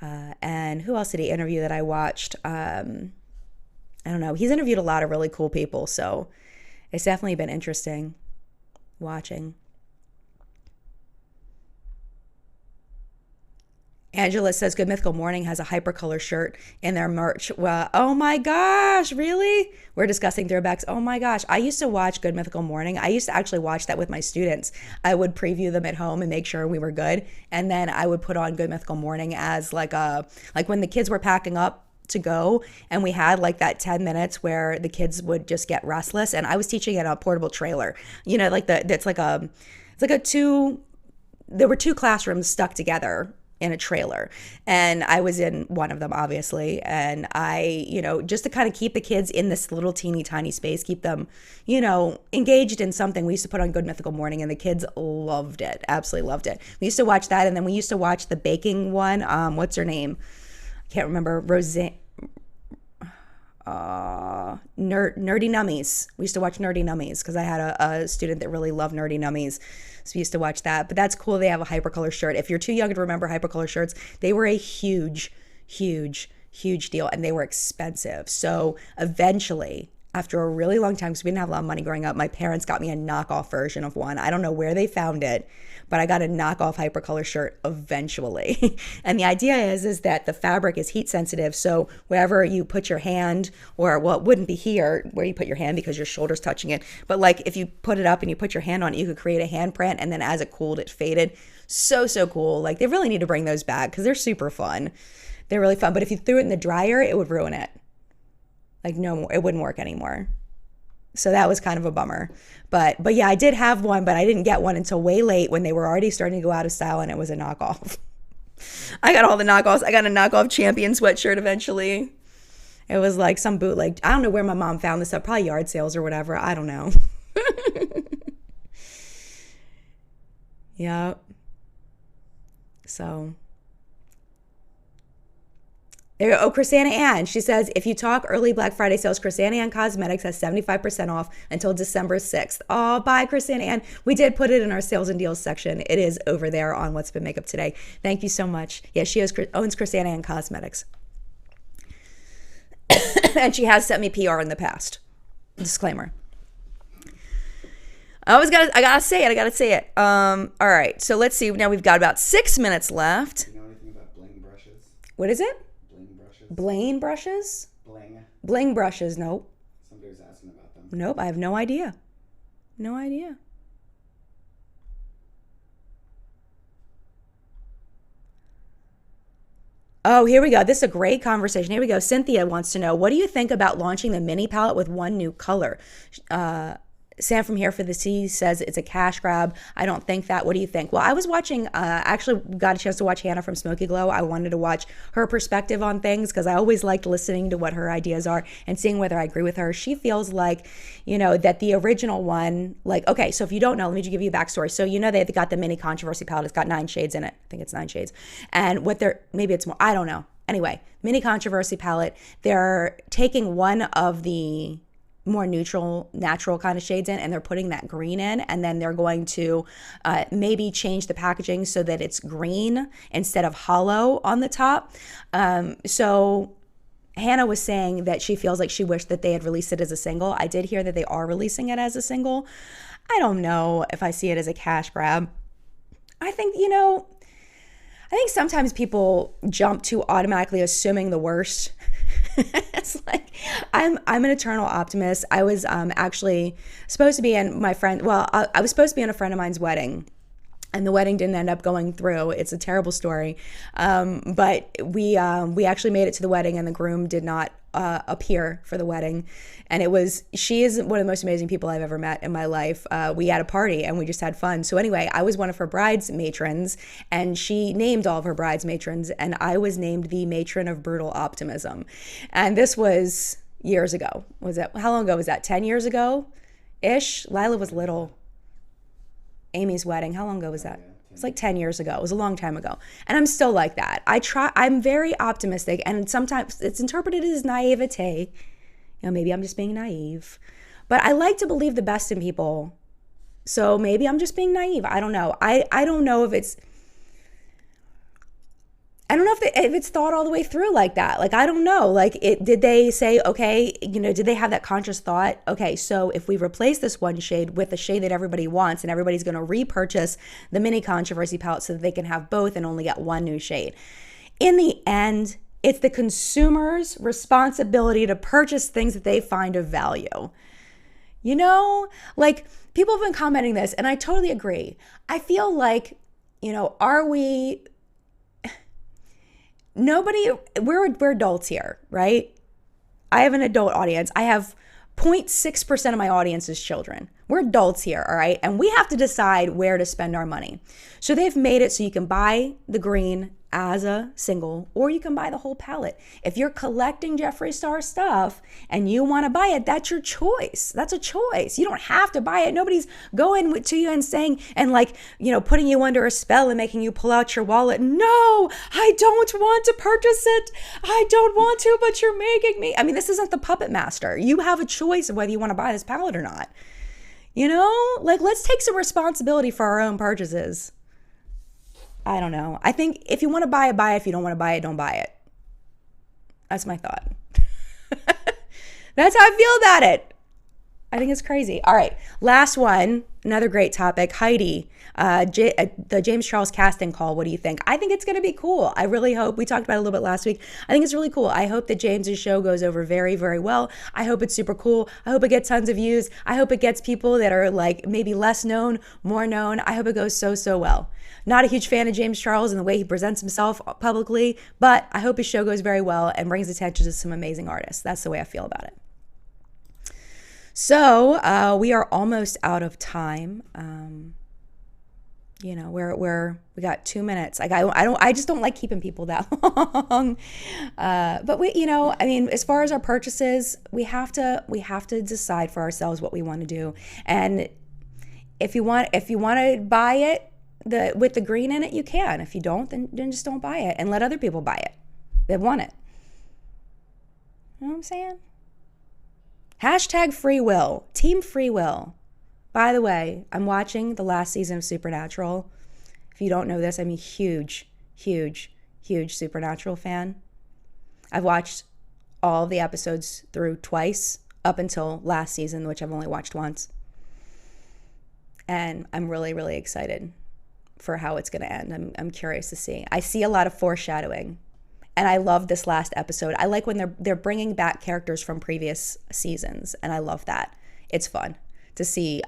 [SPEAKER 1] And who else did he interview that I watched? I don't know. He's interviewed a lot of really cool people, so it's definitely been interesting watching. Angela says Good Mythical Morning has a hypercolor shirt in their merch. Well, oh my gosh, really? We're discussing throwbacks. Oh my gosh. I used to watch Good Mythical Morning. I used to actually watch that with my students. I would preview them at home and make sure we were good. And then I would put on Good Mythical Morning as like when the kids were packing up to go, and we had like that 10 minutes where the kids would just get restless. And I was teaching in a portable trailer, there were 2 classrooms stuck together in a trailer, and I was in one of them, obviously, and I, just to kind of keep the kids in this little teeny tiny space, keep them, engaged in something, we used to put on Good Mythical Morning, and the kids loved it, absolutely loved it. We used to watch that, and then we used to watch the baking one, what's her name? I can't remember, Roseanne, Nerdy Nummies. We used to watch Nerdy Nummies because I had a student that really loved Nerdy Nummies. So we used to watch that. But that's cool. They have a hypercolor shirt. If you're too young to remember hypercolor shirts, they were a huge, huge, huge deal, and they were expensive. So eventually, after a really long time, because we didn't have a lot of money growing up, my parents got me a knockoff version of one. I don't know where they found it, but I got a knockoff hypercolor shirt eventually. And the idea is that the fabric is heat sensitive. So wherever you put your hand, or, well, it wouldn't be here where you put your hand because your shoulder's touching it. But like if you put it up and you put your hand on it, you could create a handprint. And then as it cooled, it faded. So cool. Like they really need to bring those back because they're super fun. They're really fun. But if you threw it in the dryer, it would ruin it. Like no more, it wouldn't work anymore. So that was kind of a bummer. But yeah, I did have one, but I didn't get one until way late when they were already starting to go out of style and it was a knockoff. I got all the knockoffs. I got a knockoff Champion sweatshirt eventually. It was like some bootleg. I don't know where my mom found this up. Probably yard sales or whatever. I don't know. Yep. So there you go. Oh, Chrisanna Ann. She says, if you talk early Black Friday sales, Chrisanna Ann Cosmetics has 75% off until December 6th. Oh, bye, Chrisanna Ann. We did put it in our sales and deals section. It is over there on What's Been Makeup Today. Thank you so much. Yeah, she owns Chrisanna Ann Cosmetics. And she has sent me PR in the past. Disclaimer. I gotta say it. All right, so let's see. Now we've got about 6 minutes left.
[SPEAKER 3] You know anything about bling brushes?
[SPEAKER 1] What is it?
[SPEAKER 3] Bling brushes?
[SPEAKER 1] Bling brushes?
[SPEAKER 3] Bling.
[SPEAKER 1] Bling brushes, nope.
[SPEAKER 3] Somebody was asking about them.
[SPEAKER 1] Nope, I have no idea. No idea. Oh, here we go. This is a great conversation. Here we go. Cynthia wants to know, what do you think about launching the mini palette with one new color? Sam from Here for the Sea says it's a cash grab. I don't think that. What do you think? Well, I was watching, actually got a chance to watch Hannah from Smoky Glow. I wanted to watch her perspective on things because I always liked listening to what her ideas are and seeing whether I agree with her. She feels like, that the original one, like, okay, so if you don't know, let me just give you a backstory. So, they got the mini controversy palette. It's got 9 shades in it. I think it's 9 shades. And maybe it's more, I don't know. Anyway, mini controversy palette, they're taking one of the more neutral, natural kind of shades in, and they're putting that green in, and then they're going to maybe change the packaging so that it's green instead of hollow on the top. So Hannah was saying that she feels like she wished that they had released it as a single. I did hear that they are releasing it as a single. I don't know if I see it as a cash grab. I think, I think sometimes people jump to automatically assuming the worst. It's like I'm an eternal optimist. I was actually supposed to be in I was supposed to be in a friend of mine's wedding, and the wedding didn't end up going through. It's a terrible story, but we actually made it to the wedding, and the groom did not appear for the wedding. And she is one of the most amazing people I've ever met in my life. We had a party and we just had fun. So anyway, I was one of her bride's matrons, and she named all of her bride's matrons, and I was named the matron of brutal optimism. And this was years ago. How long ago was that? 10 years ago ish? Lila was little. Amy's wedding, how long ago was that? It's like 10 years ago. It was a long time ago. And I'm still like that. I'm very optimistic, and sometimes it's interpreted as naivete. Maybe I'm just being naive. But I like to believe the best in people. So maybe I'm just being naive. I don't know. I don't know if it's thought all the way through like that. Like, I don't know. Like, did they say, okay, did they have that conscious thought? Okay, so if we replace this one shade with the shade that everybody wants, and everybody's going to repurchase the mini controversy palette so that they can have both and only get one new shade. In the end, it's the consumer's responsibility to purchase things that they find of value. Like, people have been commenting this, and I totally agree. I feel like, we're adults here, right? I have an adult audience. I have 0.6% of my audience is children. We're adults here, all right? And we have to decide where to spend our money. So they've made it so you can buy the green as a single, or you can buy the whole palette. If you're collecting Jeffree Star stuff and you want to buy it, that's your choice. That's a choice. You don't have to buy it. Nobody's going to you and saying, and putting you under a spell and making you pull out your wallet. No, I don't want to purchase it. I don't want to, but you're making me. I mean, this isn't the Puppet Master. You have a choice of whether you want to buy this palette or not. Let's take some responsibility for our own purchases. I don't know. I think if you want to buy it, buy it. If you don't want to buy it, don't buy it. That's my thought. That's how I feel about it. I think it's crazy. All right. Last one. Another great topic. Heidi, the James Charles casting call. What do you think? I think it's going to be cool. I really hope. We talked about it a little bit last week. I think it's really cool. I hope that James's show goes over very, very well. I hope it's super cool. I hope it gets tons of views. I hope it gets people that are like maybe less known, more known. I hope it goes so, so well. Not a huge fan of James Charles and the way he presents himself publicly, but I hope his show goes very well and brings attention to some amazing artists. That's the way I feel about it. So we are almost out of time. You know, we got 2 minutes. Like I just don't like keeping people that long. But we, you know, I mean, as far as our purchases, we have to decide for ourselves what we want to do. And if you want to buy it with the green in it, you can. If you don't, then just don't buy it and let other people buy it that want it. You know what I'm saying? Hashtag free will, team free will. By the way, I'm watching the last season of Supernatural. If you don't know this, I'm a huge Supernatural fan. I've watched all of the episodes through twice up until last season, which I've only watched once. And I'm really excited for how it's going to end. I'm curious to see. I see a lot of foreshadowing. And I love this last episode. I like when they're bringing back characters from previous seasons, and I love that. It's fun to see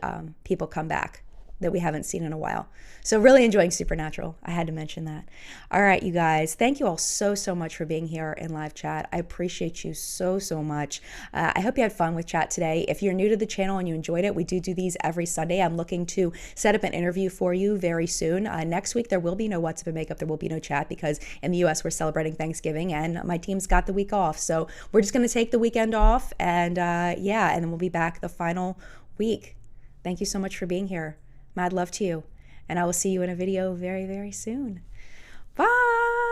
[SPEAKER 1] people come back that we haven't seen in a while. So really enjoying Supernatural. I had to mention that. All right, you guys. Thank you all so much for being here in live chat. I appreciate you so much. I hope you had fun with chat today. If you're new to the channel and you enjoyed it, we do these every Sunday. I'm looking to set up an interview for you very soon. Next week, there will be no What's Up and Makeup. There will be no chat because in the US, we're celebrating Thanksgiving and my team's got the week off. So we're just going to take the weekend off and yeah, and then we'll be back the final week. Thank you so much for being here. Mad love to you. And I will see you in a video very soon. Bye.